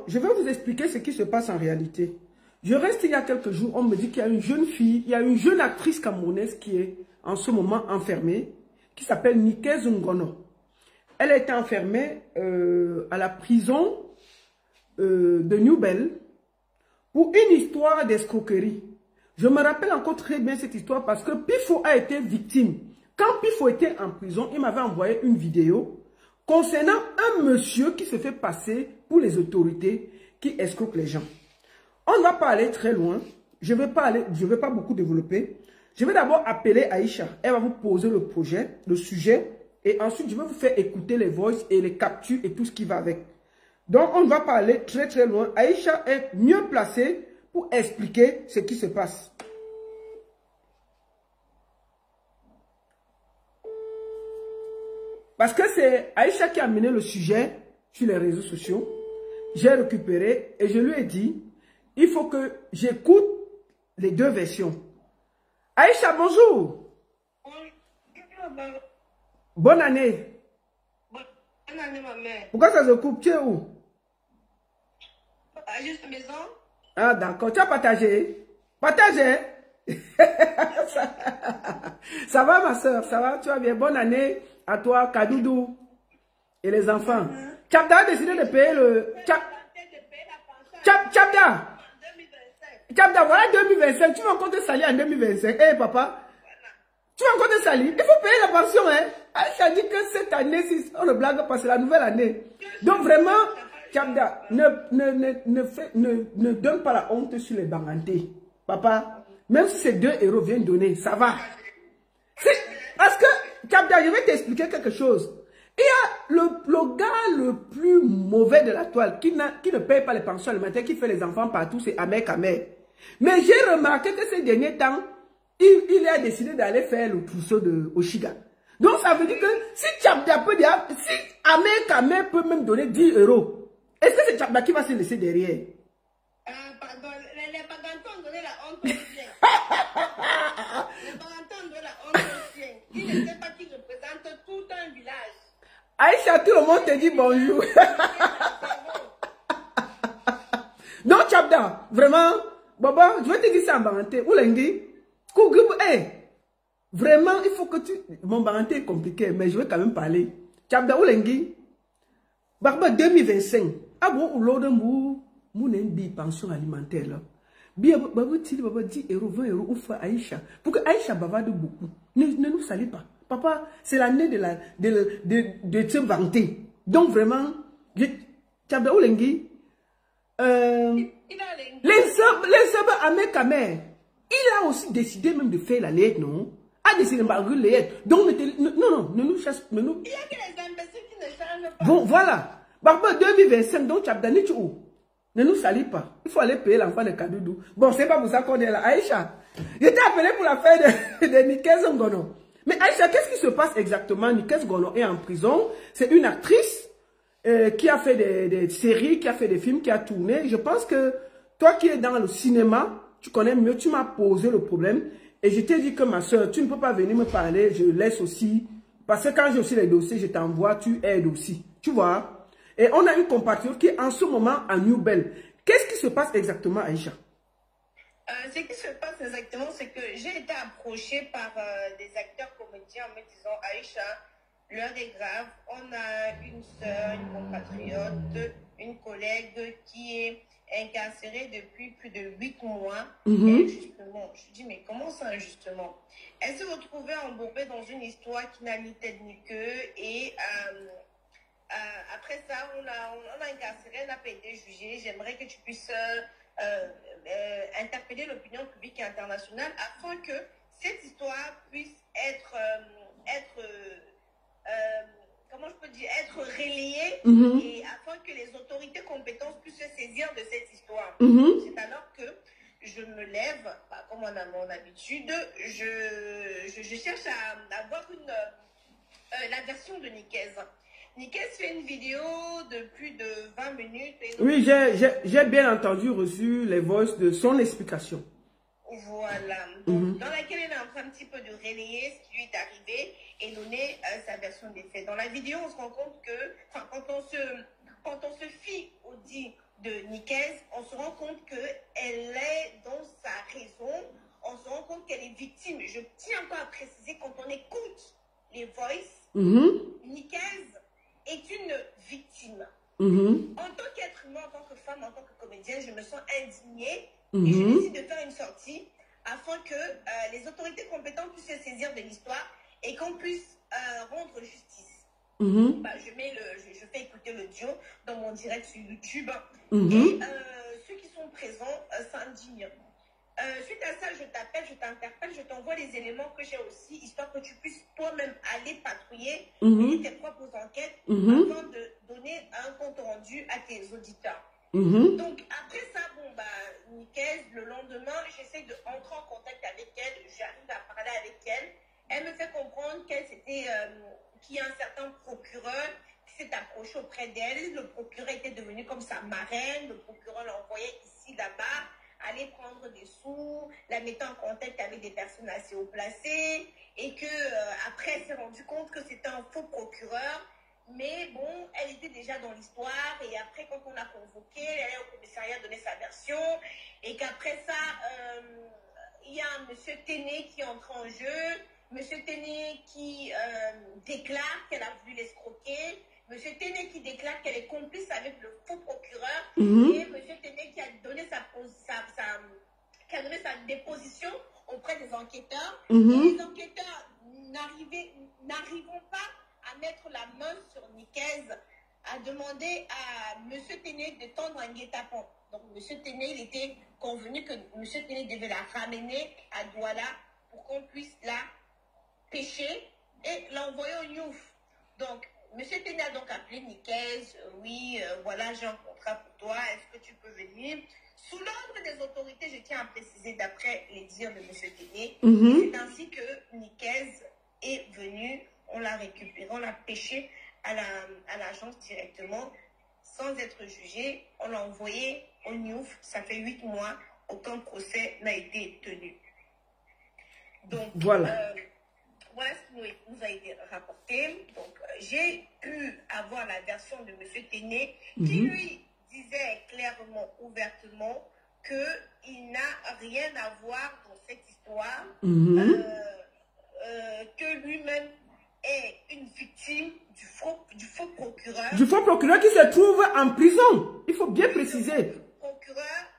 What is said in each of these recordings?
je vais vous expliquer ce qui se passe en réalité. Je reste il y a quelques jours, on me dit qu'il y a une jeune fille, il y a une jeune actrice camerounaise qui est en ce moment enfermée, qui s'appelle Nikez Ngono. Elle a été enfermée à la prison de New Bell pour une histoire d'escroquerie. Je me rappelle encore très bien cette histoire parce que Pifo a été victime. Quand Pifo était en prison, il m'avait envoyé une vidéo concernant un monsieur qui se fait passer pour les autorités qui escroquent les gens. On ne va pas aller très loin. Je ne vais pas beaucoup développer. Je vais d'abord appeler Aïcha. Elle va vous poser le projet, le sujet. Et ensuite, je vais vous faire écouter les voices et les captures et tout ce qui va avec. Donc, on ne va pas aller très très loin. Aïcha est mieux placée pour expliquer ce qui se passe. Parce que c'est Aïcha qui a mené le sujet sur les réseaux sociaux. J'ai récupéré et je lui ai dit, il faut que j'écoute les deux versions. Aïcha, bonjour. Bonne année. Bonne année, ma mère. Pourquoi ça se coupe? Tu es où? Juste à la maison. Ah, d'accord. Tu as partagé? Partagé? Ça va, ma soeur? Ça va? Tu vas bien? Bonne année à toi, Kadoudou et les enfants. Tchabda a décidé de payer le... Tchabda! Tchabda, voilà 2025. Tu vas encore te salir en 2025. Eh, papa? Tu vas encore te salir? Il faut payer la pension, hein? Aïcha dit que cette année, si on ne blague pas, c'est la nouvelle année. Donc vraiment, Tchabda, ne donne pas la honte sur les bangantés. Papa, même si ces 2 euros viennent donner, ça va. Parce que, Tchabda, je vais t'expliquer quelque chose. Il y a le gars le plus mauvais de la toile, qui ne paye pas les pensions alimentaires, qui fait les enfants partout, c'est Amer Kamer. Mais j'ai remarqué que ces derniers temps, il a décidé d'aller faire le trousseau de Oshiga. Donc ça veut dire que si Tchabda peut dire, si Amer Kamer peut même donner 10 euros, est-ce que c'est Tchabda qui va se laisser derrière? Pardon, les Bagantons ont donné la honte aux chiens. Les Bagantons ont donné la honte aux chiens. Ils ne savent pas qui représente tout un village. Aïcha, tout le monde te dit bonjour. Non, Tchabda, vraiment, Baba, je vais te dire ça en banganté. Oulengi, vraiment, il faut que tu... Mon banganté est compliqué, mais je vais quand même parler. Tchabda, Oulengi, Baba 2025, abo oulodo mounendi pension alimentaire là. Bien, Baba, 10 euros, 20 euros, ou fois Aïcha. Pour que Aïcha bavarde beaucoup. Ne nous salue pas. Papa, c'est l'année de se vanter. Donc vraiment, Tchabda Oulengi, les sabres Amer Kamer, il a aussi décidé même de faire la lettre, non? A décidé de faire la lettre. Donc, non, ne nous chasse, ne nous... Il y a que les imbéciles qui ne changent pas. Bon, voilà. Barba 2025, donc Tchabda, ni tu où? Ne nous salis pas. Il faut aller payer l'enfant de Kadoudou. Bon, c'est pas pour ça qu'on est là. Aïcha, je t'ai appelé pour l'affaire de Nikez Ngono. Mais Aïcha, qu'est-ce qui se passe exactement? Nikez Ngono est en prison. C'est une actrice qui a fait des séries, qui a fait des films, qui a tourné. Je pense que toi qui es dans le cinéma, tu connais mieux, tu m'as posé le problème. Et je t'ai dit que ma soeur, tu ne peux pas venir me parler, je laisse aussi. Parce que quand j'ai aussi les dossiers, je t'envoie, tu aides aussi. Tu vois? Et on a une compatriote qui est en ce moment à New Bell. Qu'est-ce qui se passe exactement, Aïcha? Ce qui se passe exactement, c'est que j'ai été approchée par des acteurs comédiens en me disant, Aïcha, l'heure est grave, on a une soeur, une compatriote, une collègue qui est incarcérée depuis plus de 8 mois. Et justement, je dis, mais comment ça injustement? Elle s'est retrouvée embourbée dans une histoire qui n'a ni tête ni queue et après ça, on a incarcéré, elle n'a pas été jugée. J'aimerais que tu puisses interpeller l'opinion publique et internationale afin que cette histoire puisse être comment je peux dire, être relayée et afin que les autorités compétentes puissent se saisir de cette histoire. C'est alors que je me lève, comme on a mon habitude, je cherche à avoir la version de Nikez. Nikez fait une vidéo de plus de 20 minutes. Et oui, j'ai bien entendu, reçu les voices de son explication. Voilà. Donc, dans laquelle elle est en train un petit peu de relayer ce qui lui est arrivé et donner sa version des faits. Dans la vidéo, on se rend compte que quand on se fie de Nikez, on se rend compte qu'elle est dans sa raison, on se rend compte qu'elle est victime. Je tiens encore à préciser, quand on écoute les voices, Nikez est une victime. En tant qu'être humain, en tant que femme, en tant que comédienne, je me sens indignée et je décide de faire une sortie afin que les autorités compétentes puissent se saisir de l'histoire et qu'on puisse rendre justice. Bah, je fais écouter l'audio dans mon direct sur YouTube et ceux qui sont présents s'indignent. Suite à ça, je t'appelle, je t'interpelle, je t'envoie les éléments que j'ai aussi, histoire que tu puisses toi-même aller patrouiller, mener tes propres enquêtes afin de donner un compte rendu à tes auditeurs. Donc après ça, bon bah Nikez, le lendemain, j'essaie d'entrer en contact avec elle, j'arrive à parler avec elle. Elle me fait comprendre qu'il y a un certain procureur qui s'est approché auprès d'elle. Le procureur était devenu comme sa marraine. Le procureur l'envoyait ici, là-bas, aller prendre des sous, la mettant en contact avec des personnes assez haut placées. Et qu'après, elle s'est rendue compte que c'était un faux procureur. Mais bon, elle était déjà dans l'histoire. Et après, quand on l'a convoquée, elle est au commissariat donner sa version. Et qu'après ça, il y a un monsieur Téné qui entre en jeu. Monsieur Téné qui déclare qu'elle a voulu l'escroquer. Monsieur Téné qui déclare qu'elle est complice avec le faux procureur. Et Monsieur Téné qui a donné sa déposition auprès des enquêteurs. Et les enquêteurs n'arrivons pas à mettre la main sur Nikez, à demander à Monsieur Téné de tendre un guet-apens. Donc Monsieur Téné, il était convenu que Monsieur Téné devait la ramener à Douala pour qu'on puisse la pêcher et l'envoyer au Niouf. Donc, M. Téné a donc appelé Nikez, oui, voilà, j'ai un contrat pour toi, est-ce que tu peux venir? Sous l'ordre des autorités, je tiens à préciser d'après les dires de M. Téné, c'est ainsi que Nikez est venu, on l'a récupéré, on l'a pêché à l'agence directement, sans être jugé, on l'a envoyé au Niouf, ça fait 8 mois, aucun procès n'a été tenu. Donc, voilà. Voilà ce qui nous a été rapporté. Donc, j'ai pu avoir la version de M. Téné qui lui disait clairement, ouvertement, qu'il n'a rien à voir dans cette histoire, que lui-même est une victime du faux procureur. Du faux procureur qui se trouve en prison. Il faut bien préciser. Le procureur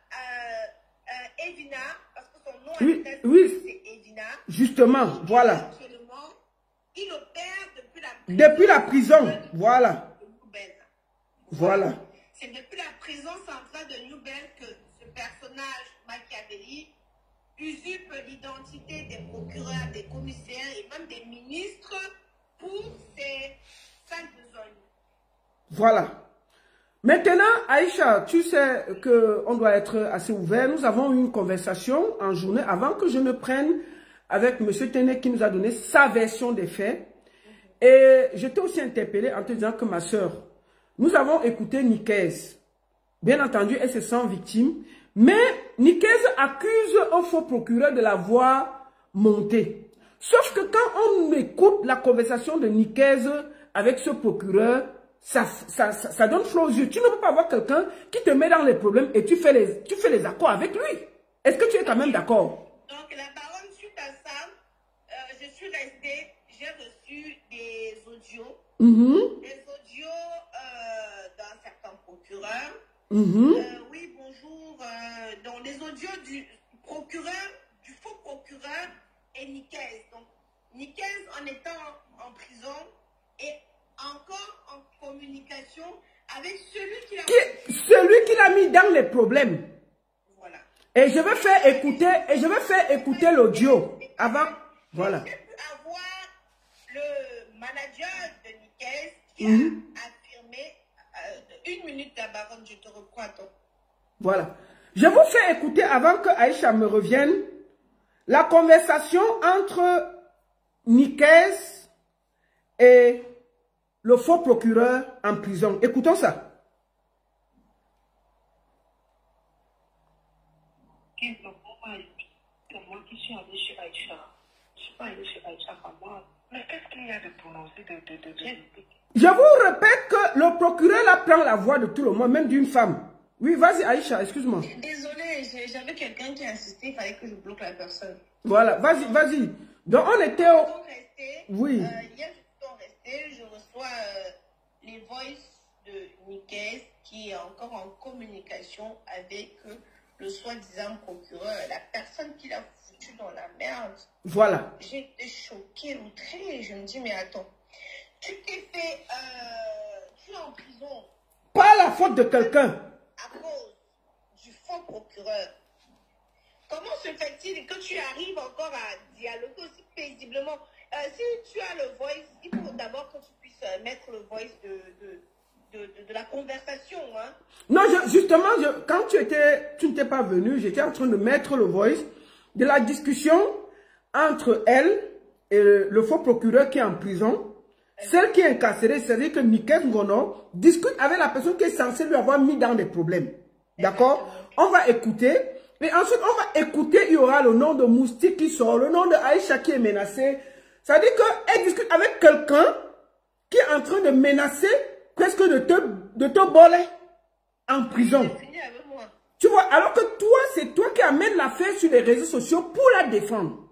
Evina, parce que son nom c'est Evina. Justement, voilà. Il opère depuis la prison. Voilà. Voilà. C'est depuis la prison centrale de Nouvelle que ce personnage machiavélique usurpe l'identité des procureurs, des commissaires et même des ministres pour ses sales besognes. Voilà. Maintenant, Aïcha, tu sais qu'on doit être assez ouvert. Nous avons eu une conversation en journée avant que je ne prenne avec M. Téné qui nous a donné sa version des faits. Et je t'ai aussi interpellé en te disant que ma soeur, nous avons écouté Nikez. Bien entendu, elle se sent victime. Mais Nikez accuse un faux procureur de l'avoir monté. Sauf que quand on écoute la conversation de Nikez avec ce procureur, ça donne flot aux yeux. Tu ne peux pas avoir quelqu'un qui te met dans les problèmes et tu fais les accords avec lui. Est-ce que tu es quand même d'accord? Donc la parole suite à ça, je suis restée, j'ai reçu des audios, d'un certain procureur. Oui, bonjour. Dans les audios du faux procureur et Nikez. Donc Nikez en étant en prison et encore en communication avec celui qui l'a mis dans les problèmes. Voilà. Et je vais faire écouter l'audio avant. Voilà. J'ai pu avoir le manager de Nikez qui a affirmé 1 minute la baronne, je te reprends à toi. Voilà. Je vous fais écouter avant que Aïcha me revienne la conversation entre Nikez et le faux procureur en prison. Écoutons ça. C'est moi qui suis allée chez Aïcha. Je ne suis pas allée chez Aïcha par moi. Mais qu'est-ce qu'il y a de prononcé de... Je vous répète que le procureur là prend la voix de tout le monde, même d'une femme. Oui, vas-y, Aïcha, excuse-moi. Désolée, j'avais quelqu'un qui insistait, il fallait que je bloque la personne. Voilà, vas-y, vas-y. Donc, on était au... Oui. Hier, je reçois les voices de Nikes qui est encore en communication avec le soi-disant procureur, la personne qui l'a foutu dans la merde. Voilà. J'ai été choquée, outrée. Je me dis, mais attends, tu t'es fait... tu es en prison. Pas la faute de quelqu'un. À cause du faux procureur. Comment se fait-il que tu arrives encore à dialoguer aussi paisiblement? Si tu as le voice, il faut d'abord que tu puisses mettre le voice de la conversation. Hein? Non, justement, quand tu n'étais pas venu, j'étais en train de mettre le voice de la discussion entre elle et le faux procureur qui est en prison. Celle qui est incarcérée, c'est-à-dire que Nikes Ngono discute avec la personne qui est censée lui avoir mis dans des problèmes. D'accord? On va écouter. Et ensuite, on va écouter, il y aura le nom de Moustique qui sort, le nom de Aïcha qui est menacé. C'est-à-dire qu'elle discute avec quelqu'un qui est en train de menacer presque de te voler en prison. Tu vois, alors que toi, c'est toi qui amènes l'affaire sur les réseaux sociaux pour la défendre.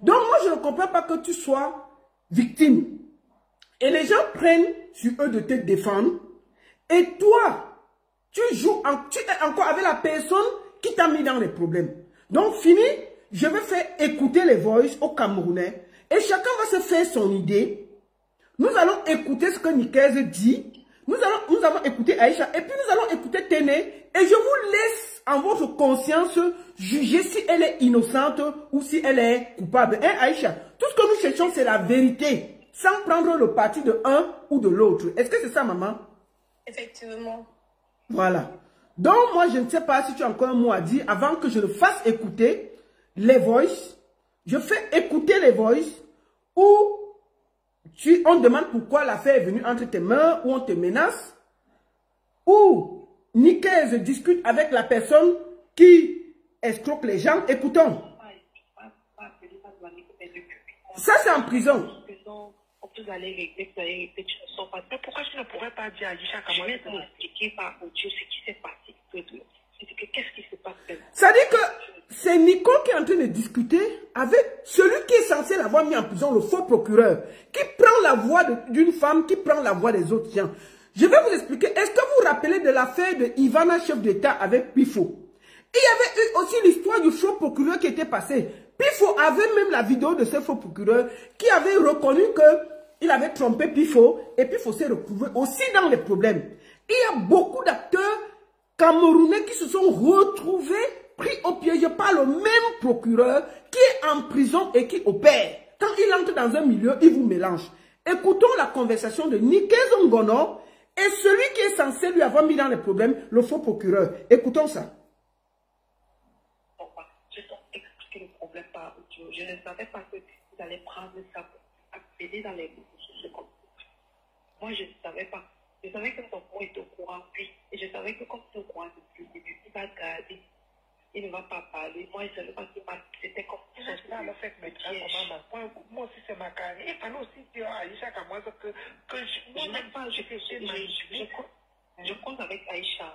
Donc moi, je ne comprends pas que tu sois victime. Et les gens prennent sur eux de te défendre. Et toi, tu es encore avec la personne qui t'a mis dans les problèmes. Donc, fini, je vais faire écouter les voices aux Camerounais. Et chacun va se faire son idée. Nous allons écouter ce que Nikes dit. Nous allons écouter Aïcha. Et puis, nous allons écouter Téné. Et je vous laisse en votre conscience juger si elle est innocente ou si elle est coupable. Hein, Aïcha? Tout ce que nous cherchons, c'est la vérité. Sans prendre le parti de un ou de l'autre. Est-ce que c'est ça, maman? Effectivement. Voilà. Donc, moi, je ne sais pas si tu as encore un mot à dire avant que je le fasse écouter les voices. Je fais écouter les voices où on demande pourquoi l'affaire est venue entre tes mains, où on te menace, où Nikes discute avec la personne qui escroque les gens. Écoutons. Ça, c'est en prison. Vous allez régler, tu ne sors pas. Mais pourquoi je ne pourrais pas dire à Aïcha comment je vais t'expliquer par audio ce qui s'est passé? Qu'est-ce qui se passe? Ça dit que c'est Nico qui est en train de discuter avec celui qui est censé l'avoir mis en prison, le faux procureur, qui prend la voix d'une femme, qui prend la voix des autres gens. Je vais vous expliquer. Est-ce que vous vous rappelez de l'affaire de Ivana, chef d'État, avec Pifo? Il y avait eu aussi l'histoire du faux procureur qui était passé. Pifo avait même la vidéo de ce faux procureur qui avait reconnu qu'il avait trompé Pifo et Pifo s'est retrouvé aussi dans les problèmes. Il y a beaucoup d'acteurs camerounais qui se sont retrouvés pris au piège par le même procureur qui est en prison et qui opère. Quand il entre dans un milieu, il vous mélange. Écoutons la conversation de Nikes Ngono et celui qui est censé lui avoir mis dans les problèmes, le faux procureur. Écoutons ça. Je t'ai expliqué le problème par audio. Je ne savais pas que vous allez prendre ça pour appeler dans les réseaux. Moi, je ne savais pas. Je savais que ton mot est au courant, oui. Et je savais que comme tu es au courant depuis le début, il va garder. Il ne va pas parler. Moi, je ne sais pas si c'était comme ça. Là, le fait que moi aussi, c'est ma carrière. Il fallait aussi dire à Aïcha qu'à moi, que je n'aime pas, je compte avec Aïcha.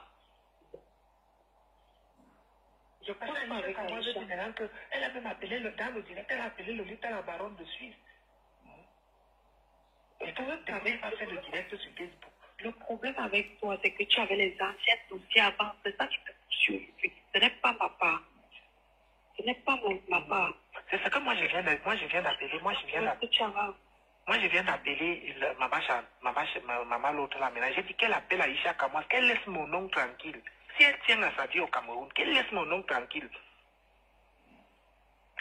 Je pense avec Aïcha qu'elle a même appelé dans le direct, elle a appelé le lieutenant la baronne de Suisse. Et toi, tu n'avais pas fait le direct sur Facebook. Le problème avec toi, c'est que tu avais les anciens dossiers avant. C'est ça qui te poursuit. Ce n'est pas ma part. Ce n'est pas ma part. C'est ce que moi je viens d'appeler. Moi je viens d'appeler maman l'autre là maintenant. J'ai dit qu'elle appelle Aïcha Kamois, qu'elle laisse mon nom tranquille. Si elle tient à sa vie au Cameroun, qu'elle laisse mon nom tranquille.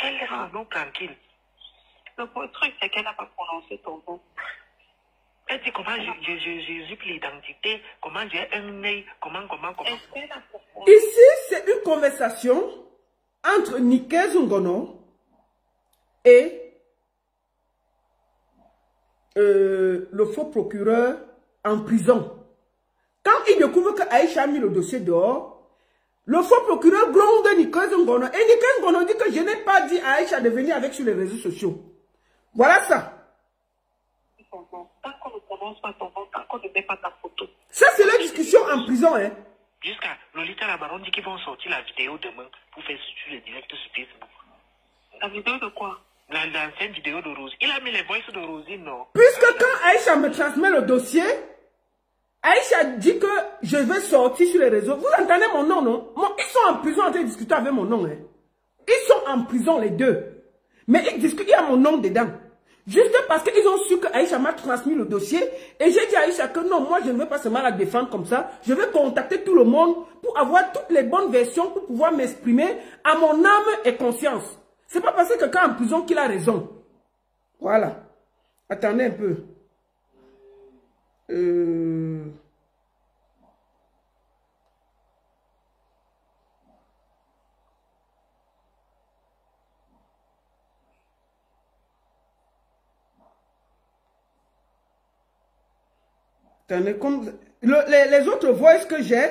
Elle laisse mon nom tranquille. Le truc, c'est qu'elle n'a pas prononcé ton nom. Elle dit comment j'usurpe l'identité, comment j'ai un nez, comment. Ici, c'est une conversation entre Nikes Ngono et le faux procureur en prison. Quand il découvre que Aïcha a mis le dossier dehors, le faux procureur gronde Nikes Ngono. Et Nikes Ngono dit que je n'ai pas dit à Aïcha de venir avec sur les réseaux sociaux. Voilà ça. Tant qu'on ne prononce pas ton nom, tant qu'on ne met pas ta photo. Ça, c'est la discussion en prison, hein. Jusqu'à Lolita la baronne dit qu'ils vont sortir la vidéo demain pour faire sur le direct sur Facebook. La vidéo de quoi? L'ancienne vidéo de Rose. Il a mis les voices de Rosine, non? Puisque quand Aïcha me transmet le dossier, Aïcha dit que je vais sortir sur les réseaux. Vous entendez mon nom, non? Ils sont en prison en train de discuter avec mon nom. Hein. Ils sont en prison les deux. Mais ils discutent, il y a mon nom dedans. Juste parce qu'ils ont su que Aïcha m'a transmis le dossier. Et j'ai dit à Aïcha que non, moi je ne veux pas seulement la défendre comme ça. Je veux contacter tout le monde pour avoir toutes les bonnes versions pour pouvoir m'exprimer à mon âme et conscience. C'est pas parce que quelqu'un est en prison qu'il a raison. Voilà. Attendez un peu. Attendez, comme les autres voices que j'ai,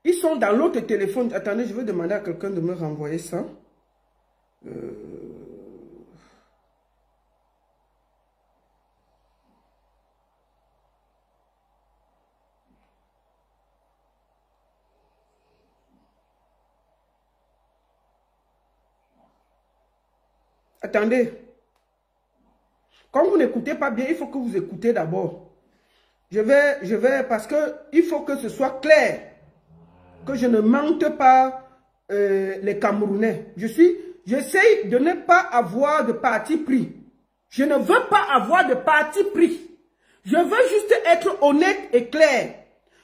ils sont dans l'autre téléphone. Attendez, je vais demander à quelqu'un de me renvoyer ça. Attendez. Quand vous n'écoutez pas bien, il faut que vous écoutez d'abord. Je vais, parce que il faut que ce soit clair. Que je ne mente pas les Camerounais. J'essaie de ne pas avoir de parti pris. Je ne veux pas avoir de parti pris. Je veux juste être honnête et clair.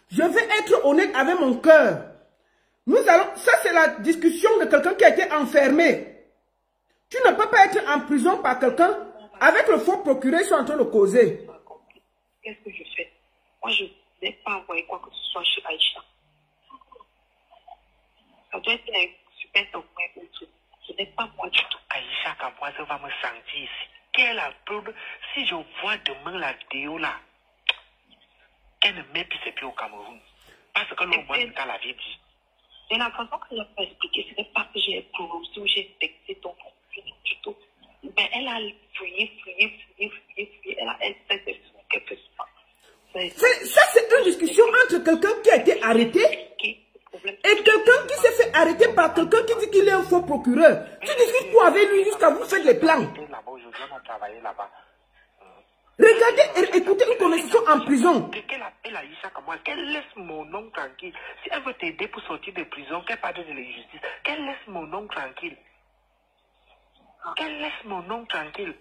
Je veux être honnête avec mon cœur. Ça c'est la discussion de quelqu'un qui a été enfermé. Tu ne peux pas être en prison par quelqu'un avec le faux procureur, ils sont en train de causer. Qu'est-ce que je fais? Moi, je n'ai pas envoyé quoi que ce soit chez Aïcha. Ça doit être un super document ou tout. Ce n'est pas moi du tout. Aïcha Kamoise va me sentir ici. Quelle la preuve? Si je vois demain la vidéo là, qu'elle ne met plus ses pieds au Cameroun. Parce que l'homme l'avait dit. Et la façon que je peux expliquer, ce n'est pas que j'ai prononcé ou j'ai texté ton profil du tout. Mais elle a fouillé. Elle fait des choses quelque part. Ça, c'est une discussion entre quelqu'un qui a été arrêté et quelqu'un qui s'est fait arrêter par quelqu'un qui dit qu'il est un faux procureur. Tu discutes quoi avec lui jusqu'à vous faire les plans? Regardez et écoutez une conversation en prison. Qu'elle appelle Aïcha Kamoise, qu'elle laisse mon nom tranquille. Si elle veut t'aider pour sortir de prison, qu'elle parle de la justice, qu'elle laisse mon nom tranquille. Qu'elle laisse mon nom tranquille.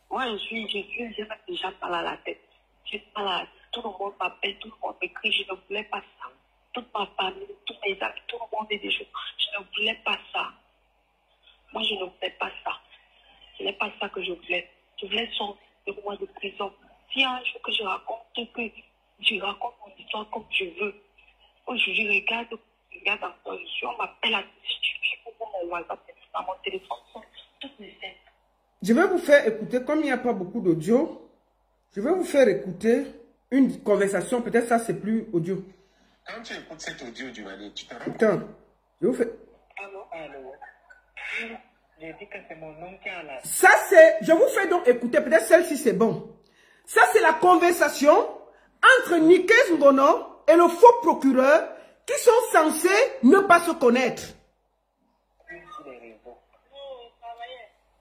Moi, je n'ai déjà pas la tête. Je pas là. Tout le monde m'appelle, tout le monde m'écrit. Je ne voulais pas ça. Toute ma famille, tous mes amis, tout le monde est des choses. Je ne voulais pas ça. Moi, je ne voulais pas ça. Ce n'est pas ça que je voulais. Je voulais sortir de moi de prison. Si un jour que je raconte mon histoire comme je veux. Aujourd'hui, regarde encore. On m'appelle à mon WhatsApp, à mon téléphone. Toutes mes scènes. Je vais vous faire écouter, comme il n'y a pas beaucoup d'audio, je vais vous faire écouter une conversation. Peut-être ça, c'est plus audio. Quand tu écoutes cet audio du Mali, tu te rends compte. Putain, je vous fais... Allô. J'ai dit que c'est mon nom qui a la... Ça, c'est... Je vous fais donc écouter. Peut-être celle-ci, c'est bon. Ça, c'est la conversation entre Nikes Ngono et le faux procureur qui sont censés ne pas se connaître.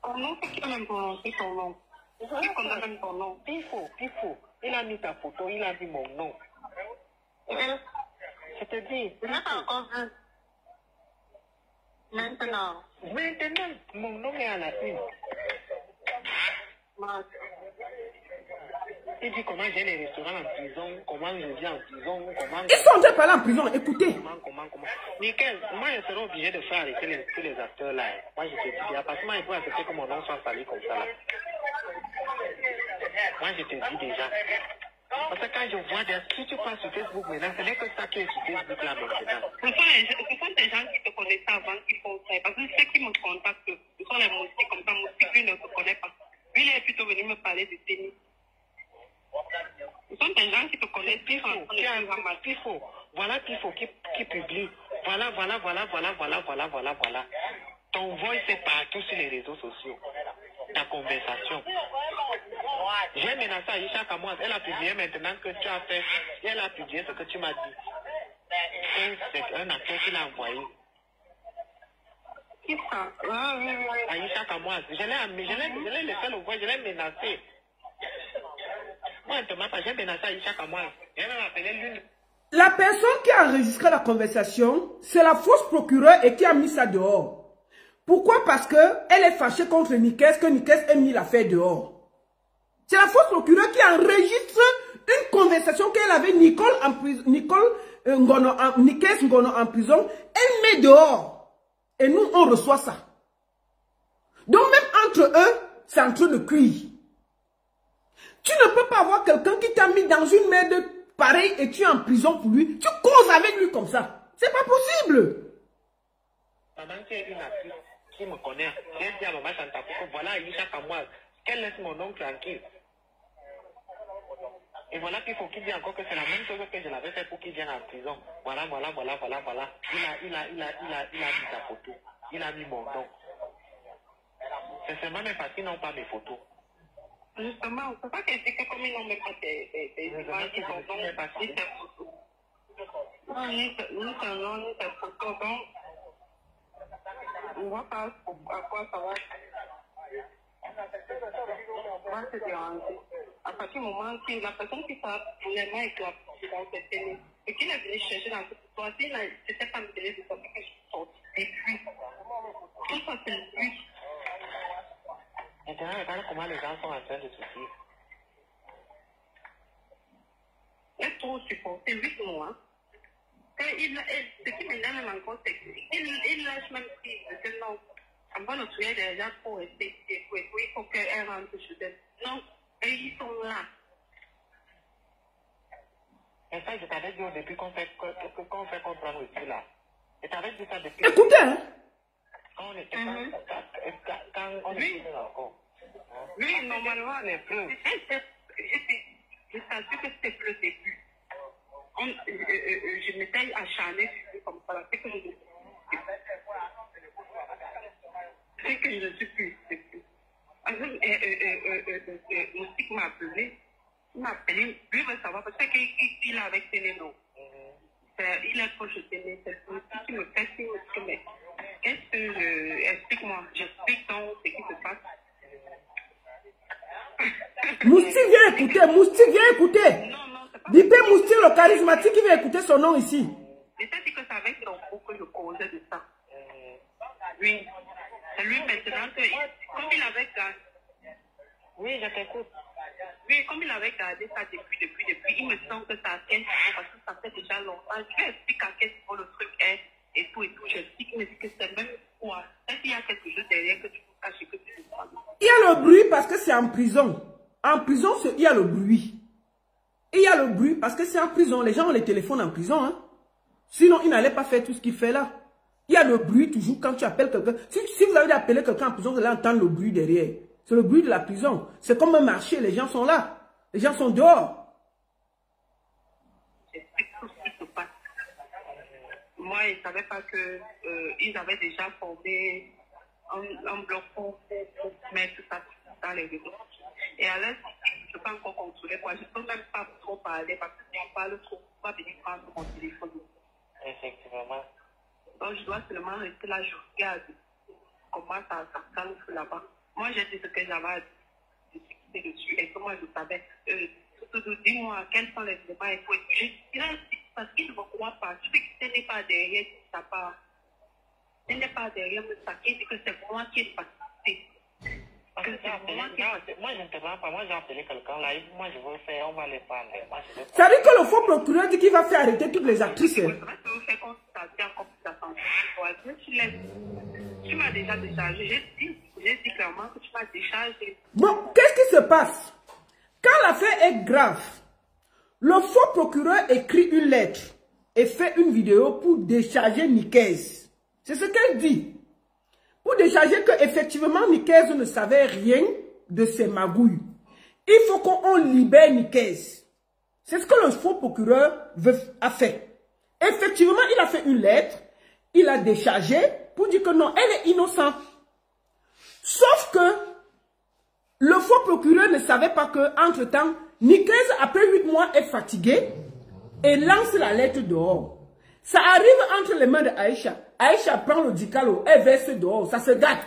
Comment est-ce qu'il a même prononcé ton nom? Il connaît même ton nom. Pifo. Il a mis ta photo, il a dit mon nom. Je te dis. Je n'ai pas encore vu. Maintenant, mon nom est à la une. Il dit comment j'ai les restaurants en prison, comment je vis en prison, comment... Ils sont en train de parler en prison, écoutez. Comment. Nickel, moi je serai obligé de faire arrêter tous les acteurs là. Moi je te dis bien, parce que moi il faut accepter que mon nom soit sali comme ça là. Moi je te dis déjà. Parce que quand je vois des... Si tu passes sur Facebook maintenant, ce n'est que ça qui est sur Facebook là maintenant. Ce sont des gens qui te connaissent avant qu'ils font ça. Parce que ceux qui me contactent, ce sont les moustiques comme ça. Moustiques, lui ne se connaît pas. Lui, il est plutôt venu me parler de tennis. Ce sont des gens qui te connaissent. Pifo. Voilà Pifo qui publie. Voilà. Ton voice est partout sur les réseaux sociaux. Ta conversation. J'ai menacé Aïcha Kamoise. Elle a publié maintenant que tu as fait. Elle a publié ce que tu m'as dit. c'est un acteur qui l'a envoyé. Qui ça? Aïcha Kamoise. Je l'ai laissé le voir, je l'ai menacé. Moi, je ne j'ai menacé Aïcha Kamoise. Je vais m'appeler l'une. La personne qui a enregistré la conversation, c'est la fausse procureure et qui a mis ça dehors. Pourquoi? Parce qu'elle est fâchée contre Nikes, que Nikes ait mis l'affaire dehors. C'est la fausse procureure qui enregistre une conversation qu'elle avait Nikes Ngono en prison. Elle met dehors. Et nous, on reçoit ça. Donc même entre eux, c'est en train de cuire. Tu ne peux pas avoir quelqu'un qui t'a mis dans une merde pareille et tu es en prison pour lui. Tu causes avec lui comme ça. C'est pas possible. Maman qui est une actrice qui me connaît. J'ai dit à maman Chantapoko, voilà Aïcha Kamoise, qu'elle laisse mon oncle tranquille. Et voilà qu'il faut qu'il dise encore que c'est la même chose que je l'avais fait pour qu'il vienne en prison. Voilà. Il a mis sa photo. Il a mis mon nom. C'est seulement mes parties n'ont pas mes photos. Justement, on ne peut pas critiquer comme ils n'ont même pas des images qui sont dans mes parties. Non, ni tes photos. Donc, on va pas à quoi ça va. On va se déranger. À partir du moment où la personne qui s'est vraiment éclatée dans cette télé, et qui est venue chercher dans cette histoire, si c'était pas une télé, c'est parce que je suis sortie. Et puis, tout ça, c'est lui. Maintenant, regarde comment les gens sont en train de souffrir. Il est trop supporté 8 mois. Ce qui m'énerve encore, c'est qu'il lâche même prise. Que non, on va le tuer déjà pour rester. Il faut qu'elle rentre chez elle. Non, et ils sont là. Et ça, je t'avais dit au début qu'on fait comprendre aussi là. Je t'avais dit ça depuis. Écoutez, hein. Quand on était quand on était encore. Lui, normalement, les preuves. Je savais que c'était le début. Je m'étais acharnée sur lui comme ça. C'est que je ne suis plus. Moustique m'a appelé. Il m'a appelé. Lui veut savoir parce qu'il est avec Téléno. Il est proche de Téléno. C'est le Moustique qui me fait signe. Mais qu'est-ce que explique-moi. J'explique donc ce qui se passe. Moustique, viens écouter. Non, c'est pas. Dipé Moustique, le charismatique, qui vient écouter son nom ici. C'est-à-dire que c'est avec son groupe que je causais de ça. Oui. C'est lui maintenant que, comme il avait gardé. Oui, je t'écoute. Oui, comme il avait gardé ça depuis, il me semble que ça a 15 ans parce que ça fait déjà longtemps. Je lui explique à quel niveau le truc est et tout. J'explique, il me dit que c'est même quoi. Est-ce qu'il y a quelque chose derrière que tu peux cacher, que tu ne sais pas? Il y a le bruit parce que c'est en prison. En prison, il y a le bruit. Il y a le bruit parce que c'est en prison. Les gens ont les téléphones en prison. Hein. Sinon, ils n'allaient pas faire tout ce qu'il fait là. Il y a le bruit toujours quand tu appelles quelqu'un. Si vous avez appelé quelqu'un en prison, vous allez entendre le bruit derrière. C'est le bruit de la prison. C'est comme un marché. Les gens sont là. Les gens sont dehors. J'explique tout ce qui se passe. Moi, je ne savais pas qu'ils avaient déjà formé un bloc pour mettre ça dans les réseaux. Et à l'aise, je ne peux pas encore contrôler quoi. Je ne peux même pas trop parler parce que si on parle trop, on va venir prendre mon téléphone. Effectivement. Donc, je dois seulement rester là, je regarde comment ça calme là-bas. Moi, j'ai dit ce que j'avais discuté dessus et que moi, je savais. Dis-moi, quels sont les éléments il faut étudier. Parce qu'il ne me croit pas. Je sais que ce n'est pas derrière sa part. Ce n'est pas derrière me saquer, c'est que c'est moi qui ai participé. Moi, je ne te prends pas. Moi, j'ai appelé quelqu'un là. Moi, je veux faire. On va les prendre. Ça veut dire que le faux procureur dit qu'il va faire arrêter toutes les actrices. Tu m'as déjà déchargé. J'ai dit clairement que tu m'as déchargé. Bon, qu'est-ce qui se passe? Quand l'affaire est grave, le faux procureur écrit une lettre et fait une vidéo pour décharger Nikes. C'est ce qu'elle dit. Pour décharger qu'effectivement Nikes ne savait rien de ses magouilles. Il faut qu'on libère Nikes. C'est ce que le faux procureur a fait. Effectivement, il a fait une lettre, il a déchargé pour dire que non, elle est innocente. Sauf que le faux procureur ne savait pas que, entre-temps, Nikes, après 8 mois, est fatigué et lance la lettre dehors. Ça arrive entre les mains de Aïcha. Aïcha prend le dicalo, elle verse dehors, ça se gâte.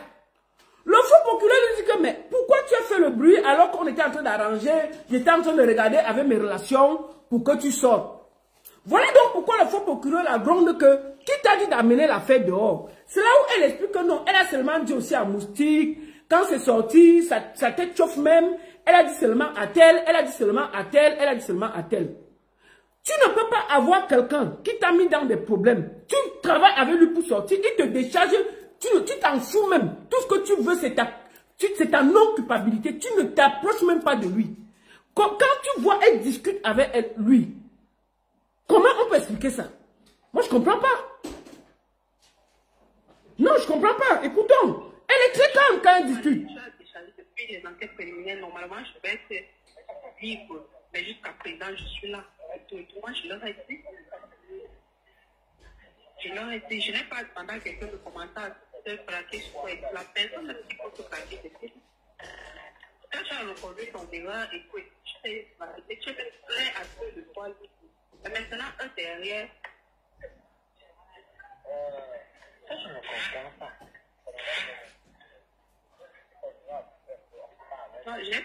Le faux procureur lui dit que, mais pourquoi tu as fait le bruit alors qu'on était en train d'arranger, j'étais en train de regarder avec mes relations pour que tu sortes. Voilà donc pourquoi le faux procureur la gronde que, qui t'a dit d'amener l'affaire dehors? C'est là où elle explique que non, elle a seulement dit aussi à Moustique, quand c'est sorti, sa tête chauffe même, elle a dit seulement à tel, elle a dit seulement à tel, elle a dit seulement à tel. Tu ne peux pas avoir quelqu'un qui t'a mis dans des problèmes. Tu travailles avec lui pour sortir, il te décharge, tu t'en fous même. Tout ce que tu veux, c'est ta non-culpabilité. Tu ne t'approches même pas de lui. Quand tu vois, elle discute avec lui, comment on peut expliquer ça? Moi, je ne comprends pas. Non, je ne comprends pas. Écoutons. Elle est très calme quand elle discute. Depuis les enquêtes préliminaires, normalement, je vais être libre. Mais jusqu'à présent, je suis là. Moi, je leur ai dit. Je n'ai pas demandé à quelqu'un de commenter à se plaquer sur la personne qui peut se plaquer. Quand tu as reconnu ton erreur, écoute, tu es prêt à ce de toi. Mais maintenant, eux derrière. Ça, je ne comprends pas. J'ai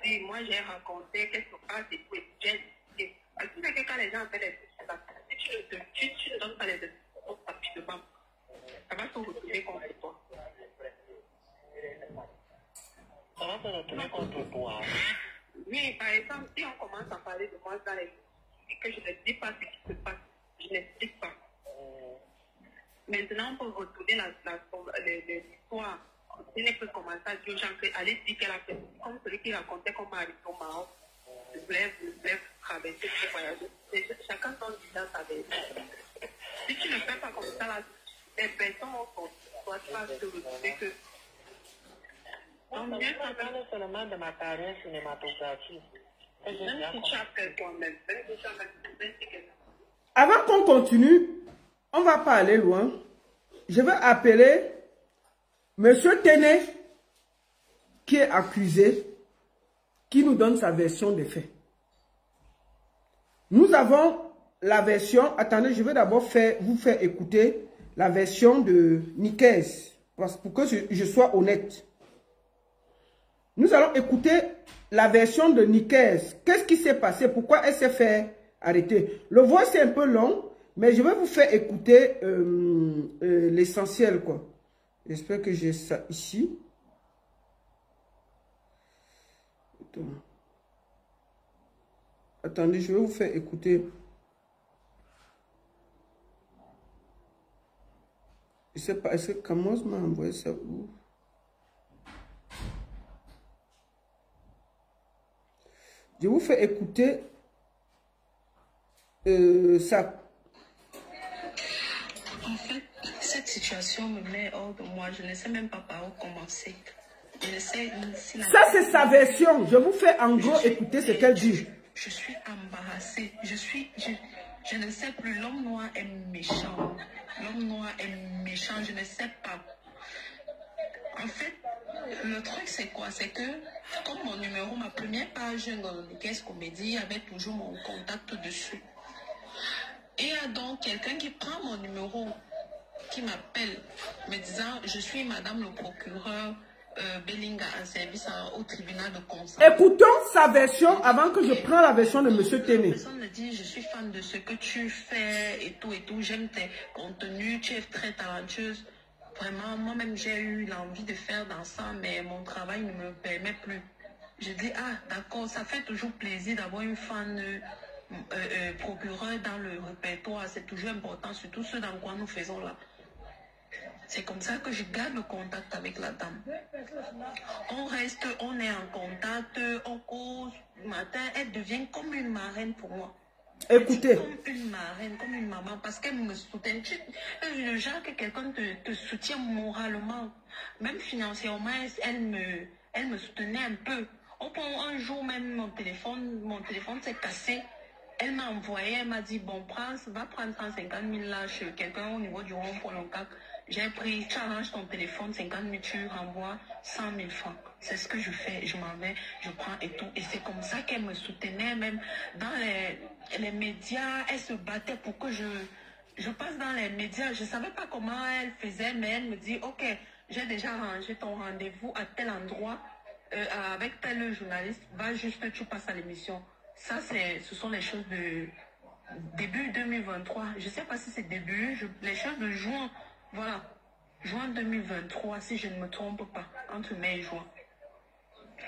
dit, moi j'ai raconté qu'est-ce qui se passe et puis j'ai dit, quand les gens font des choses, si tu ne donnes pas les explications rapidement, ça va se retourner contre toi. Ça va se retourner contre toi. Oui, par exemple, si on commence à parler de moi dans les et que je ne dis pas ce qui se passe, je n'explique pas. Maintenant, pour retourner l'histoire, il ne peut commencer à dire aux gens qu'elle dit qu'elle a fait comme celui qui racontait qu'on m'a arrivé au Maroc. Je voulais traverser ce voyage. Chacun son visage avec. Si tu ne fais pas comme ça, là, les personnes vont toi pas te retrouver que. Donc, je parle seulement de ma carrière cinématographique. Même si tu as fait toi-même, même si tu as fait. Avant qu'on continue, on ne va pas aller loin. Je vais appeler Monsieur Téné, qui est accusé, qui nous donne sa version des faits. Nous avons la version, attendez, je vais d'abord vous faire écouter la version de Nikez, pour que je sois honnête. Nous allons écouter la version de Nikez. Qu'est-ce qui s'est passé? Pourquoi elle s'est fait arrêter? Le voix c'est un peu long, mais je vais vous faire écouter l'essentiel, quoi. J'espère que j'ai ça ici. Attendez, je vais vous faire écouter. Je ne sais pas, est-ce que Camos m'a envoyé ça où? Je vous fais écouter ça. En fait, cette situation me met hors de moi. Je ne sais même pas par où commencer. Ça, c'est sa version. Je vous fais en gros écouter ce qu'elle dit. Je suis embarrassée. Je ne sais plus. L'homme noir est méchant. L'homme noir est méchant. Je ne sais pas. En fait, le truc, c'est quoi? C'est que, comme mon numéro, ma première page dans le Nikez Comédie, avait toujours mon contact dessus. Et il y a donc quelqu'un qui prend mon numéro, qui m'appelle, me disant, je suis madame le procureur Bellinga en service au tribunal de Consent. Écoutons sa version avant que je prenne la version de M. Téné. La personne me dit, je suis fan de ce que tu fais et tout, j'aime tes contenus, tu es très talentueuse. Vraiment, moi-même, j'ai eu l'envie de faire dans ça, mais mon travail ne me le permet plus. Je dis, ah, d'accord, ça fait toujours plaisir d'avoir une fan procureur dans le répertoire. C'est toujours important, surtout ce dans quoi nous faisons là. C'est comme ça que je garde le contact avec la dame. On est en contact, on cause le matin, elle devient comme une marraine pour moi. Écoutez. Comme une marraine, comme une maman, parce qu'elle me soutient. Le genre que quelqu'un te soutient moralement, même financièrement, elle me soutenait un peu. Un jour même, mon téléphone s'est cassé. Elle m'a envoyé, elle m'a dit, bon, va prendre 150 000 là chez quelqu'un au niveau du rond pour le CAC. J'ai pris, tu arranges ton téléphone, 50 000, tu renvoies 100 000 francs. C'est ce que je fais. Je m'en vais, je prends et tout. Et c'est comme ça qu'elle me soutenait, même dans les médias. Elle se battait pour que je passe dans les médias. Je ne savais pas comment elle faisait, mais elle me dit, OK, j'ai déjà arrangé ton rendez-vous à tel endroit avec tel journaliste. Va juste, tu passes à l'émission. Ça, ce sont les choses de début 2023. Je ne sais pas si c'est début, les choses de juin. Voilà. Juin 2023, si je ne me trompe pas, entre mai et juin.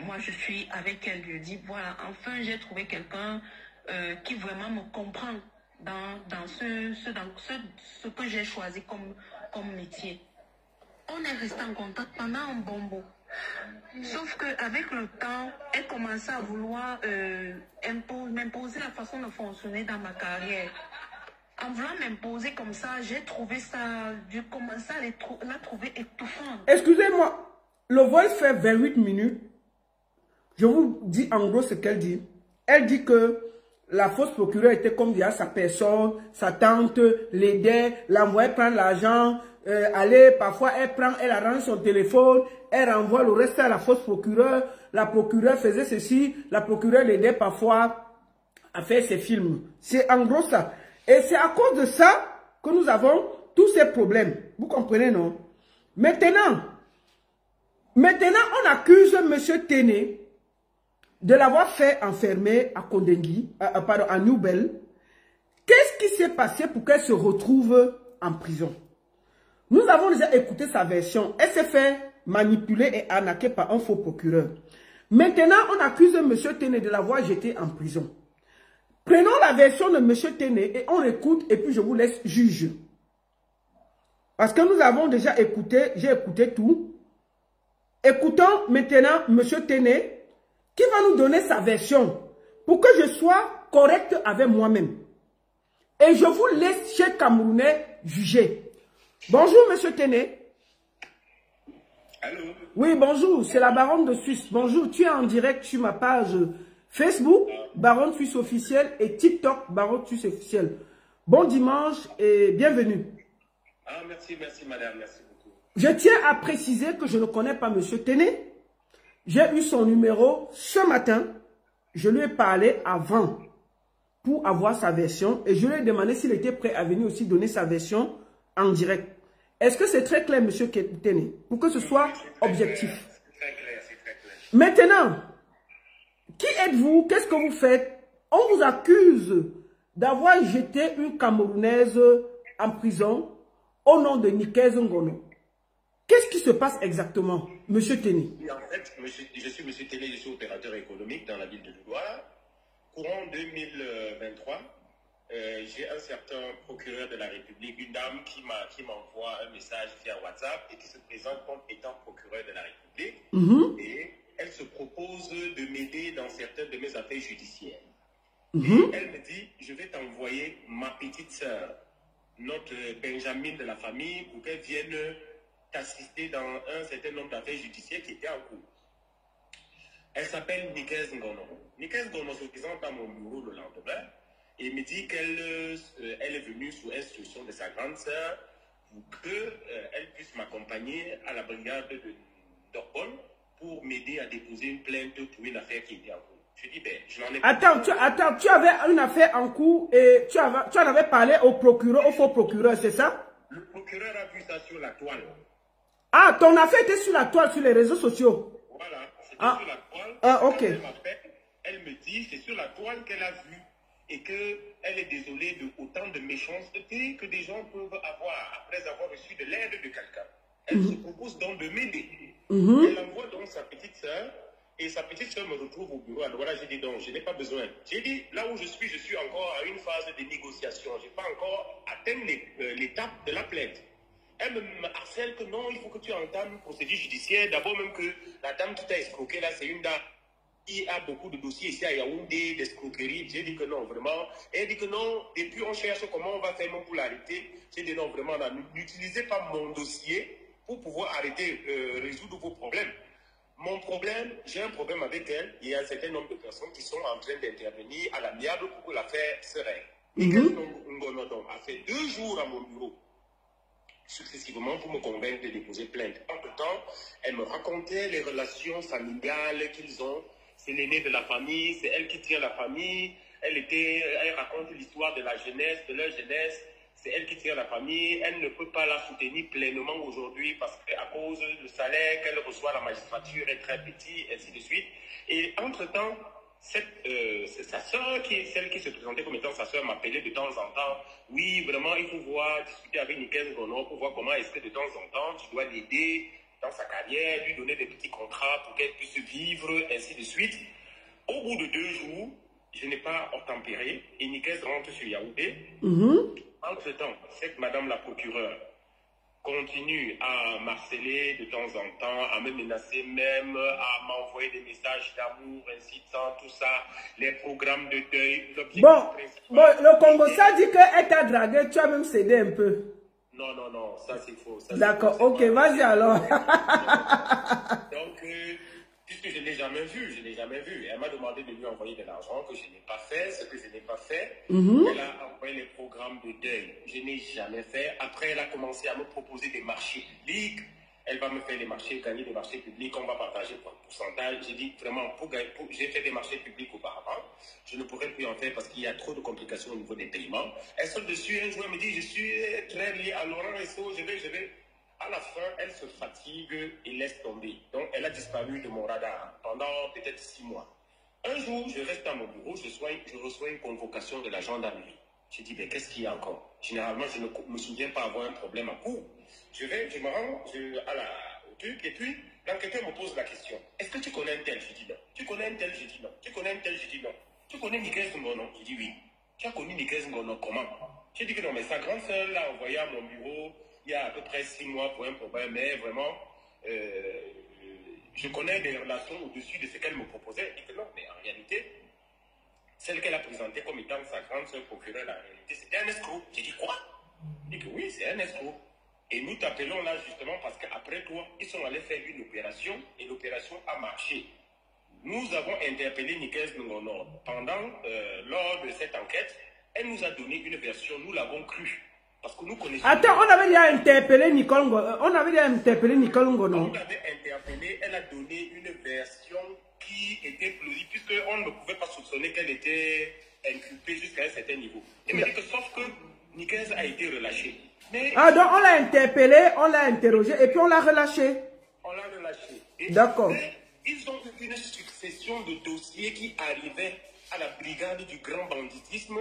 Moi, je suis avec elle, je dis, voilà, enfin, j'ai trouvé quelqu'un qui vraiment me comprend dans ce que j'ai choisi comme métier. On est resté en contact pendant un bon bout. Sauf qu'avec le temps, elle commençait à vouloir m'imposer la façon de fonctionner dans ma carrière. En voulant m'imposer comme ça, j'ai trouvé ça, j'ai commencé à la trouver étouffante. Excusez-moi, le voice fait 28 minutes. Je vous dis en gros ce qu'elle dit. Elle dit que la fausse procureure était comme dire sa personne, sa tante, l'aidait, l'envoyait prendre l'argent, aller, parfois elle arrange son téléphone, elle renvoie le reste à la fausse procureure. La procureure faisait ceci, la procureure l'aidait parfois à faire ses films. C'est en gros ça. Et c'est à cause de ça que nous avons tous ces problèmes. Vous comprenez, non? Maintenant, on accuse M. Téné de l'avoir fait enfermer à Kondengui, pardon, à Nouvelle. Qu'est-ce qui s'est passé pour qu'elle se retrouve en prison? Nous avons déjà écouté sa version. Elle s'est fait manipuler et arnaquer par un faux procureur. Maintenant, on accuse M. Téné de l'avoir jeté en prison. Prenons la version de M. Téné et on écoute et puis je vous laisse juger. Parce que nous avons déjà écouté, j'ai écouté tout. Écoutons maintenant M. Téné qui va nous donner sa version pour que je sois correct avec moi-même. Et je vous laisse chez Camerounais juger. Bonjour M. Téné. Allô? Oui, bonjour, c'est la Baronne de Suisse. Bonjour, tu es en direct sur ma page Facebook, Baronne Suisse officielle et TikTok, Baronne Suisse officielle. Bon dimanche et bienvenue. Ah, merci madame, merci beaucoup. Je tiens à préciser que je ne connais pas M. Téné. J'ai eu son numéro ce matin. Je lui ai parlé avant pour avoir sa version et je lui ai demandé s'il était prêt à venir aussi donner sa version en direct. Est-ce que c'est très clair, M. Téné, pour que ce soit objectif? C'est très clair, c'est très clair. Maintenant, qui êtes-vous? Qu'est-ce que vous faites? On vous accuse d'avoir jeté une Camerounaise en prison au nom de Nikez Ngono. Qu'est-ce qui se passe exactement, M. Téné? En fait, je suis M. Téné, je suis opérateur économique dans la ville de Douala. Courant 2023, j'ai un certain procureur de la République, une dame qui m'envoie un message via WhatsApp et qui se présente comme étant procureur de la République. Et elle se propose de m'aider dans certaines de mes affaires judiciaires. Et elle me dit, je vais t'envoyer ma petite sœur, notre Benjamin de la famille, pour qu'elle vienne t'assister dans un certain nombre d'affaires judiciaires qui étaient en cours. Elle s'appelle Nikez Ngono. Nikez Ngono se présente à mon bureau le lendemain et me dit qu'elle est venue sous instruction de sa grande sœur pour qu'elle puisse m'accompagner à la brigade de Dorpol pour m'aider à déposer une plainte pour une affaire qui était en cours. Je dis, ben, je n'en ai pas. Attends, tu avais une affaire en cours et tu en avais parlé au procureur, au faux procureur, c'est ça? Le procureur a vu ça sur la toile. Ah, ton affaire était sur la toile, sur les réseaux sociaux. Voilà, c'était sur la toile. Ah, ok. Quand elle m'appelle, elle me dit, c'est sur la toile qu'elle a vu et qu'elle est désolée de autant de méchanceté que des gens peuvent avoir après avoir reçu de l'aide de quelqu'un. Elle se propose donc de m'aider. Elle envoie donc sa petite sœur et sa petite sœur me retrouve au bureau. Alors voilà, j'ai dit donc, je n'ai pas besoin. J'ai dit, là où je suis encore à une phase de négociation. Je n'ai pas encore atteint l'étape de la plainte. Elle me harcèle que non, il faut que tu entames une procédure judiciaire. D'abord même que la dame qui t'a escroqué là, c'est une dame qui a beaucoup de dossiers ici à Yaoundé, d'escroquerie. J'ai dit que non, vraiment. Elle dit que non, depuis on cherche comment on va faire non pour l'arrêter. J'ai dit non, vraiment, n'utilisez pas mon dossier pour pouvoir arrêter, résoudre vos problèmes. Mon problème, j'ai un problème avec elle. Il y a un certain nombre de personnes qui sont en train d'intervenir à l'amiable pour que l'affaire se règle. Et Ngono a fait 2 jours à mon bureau. successivement pour me convaincre de déposer plainte. Entre-temps, elle me racontait les relations familiales qu'ils ont. C'est l'aîné de la famille, c'est elle qui tient la famille. Elle raconte l'histoire de la jeunesse, de leur jeunesse. C'est elle qui tient la famille. Elle ne peut pas la soutenir pleinement aujourd'hui parce qu'à cause du salaire qu'elle reçoit à la magistrature est très petit, ainsi de suite. Et entre-temps, sa soeur, celle qui se présentait comme étant sa soeur, m'appelait de temps en temps. Oui, vraiment, il faut voir, discuter avec Nickel Ngono pour voir comment est-ce que de temps en temps, tu dois l'aider dans sa carrière, lui donner des petits contrats pour qu'elle puisse vivre, ainsi de suite. Au bout de 2 jours, je n'ai pas obtempéré et Nickel rentre sur Yaoundé. Entre-temps, cette madame la procureure continue à m'harceler de temps en temps, à me menacer même, à m'envoyer des messages d'amour, incitant, tout ça, les programmes de deuil. Bon, le Congo, ça dit qu'elle t'a dragué, tu as même cédé un peu. Non, non, non, ça c'est faux. D'accord, ok, vas-y alors. Donc, puisque je ne l'ai jamais vu, elle m'a demandé de lui envoyer de l'argent que je n'ai pas fait, ce que je n'ai pas fait. Elle a envoyé les programmes de deuil, je n'ai jamais fait. Après, elle a commencé à me proposer des marchés publics. Elle va me faire des marchés, gagner des marchés publics, on va partager pour un pourcentage. J'ai dit vraiment, j'ai fait des marchés publics auparavant, je ne pourrais plus en faire parce qu'il y a trop de complications au niveau des paiements. Elle saute dessus, un jour, elle me dit, je suis très lié à Laurent Resso, je vais. À la fin, elle se fatigue et laisse tomber. Donc, elle a disparu de mon radar pendant peut-être 6 mois. Un jour, je reste dans mon bureau, je reçois une convocation de la gendarmerie. Je dis, mais qu'est-ce qu'il y a encore? Généralement, je ne me souviens pas avoir un problème en cours. Je me rends au truc, et puis, quand quelqu'un me pose la question, est-ce que tu connais un tel? Je dis non. Tu connais un tel? Je dis non. Tu connais un tel? Je dis non. Tu connais Nickel Ngono? Je dis oui. Tu as connu Nickel Ngono comment? Je dis que non, mais sa grande sœur l'a envoyé à mon bureau il y a à peu près 6 mois pour un problème, mais vraiment, je connais des relations au-dessus de ce qu'elle me proposait. Et que non, mais en réalité, celle qu'elle a présentée comme étant sa grande sœur procureure, en réalité, c'était un escroc. J'ai dit quoi? Et que oui, c'est un escroc. Et nous t'appelons là justement parce qu'après toi, ils sont allés faire une opération et l'opération a marché. Nous avons interpellé Nickel Ngono lors de cette enquête. Elle nous a donné une version, nous l'avons cru. Parce que nous connaissons... Attends, on avait déjà interpellé Nicole Ngono. On avait déjà interpellé Nicole Ngono. On l'avait interpellé, elle a donné une version qui était plausible, puisqu'on ne pouvait pas soupçonner qu'elle était inculpée jusqu'à un certain niveau. Elle me dit que sauf que Nickel a été relâché. Mais... Ah, donc on l'a interpellé, on l'a interrogé et puis on l'a relâché. On l'a relâché. D'accord. Ils ont eu une succession de dossiers qui arrivaient à la brigade du grand banditisme.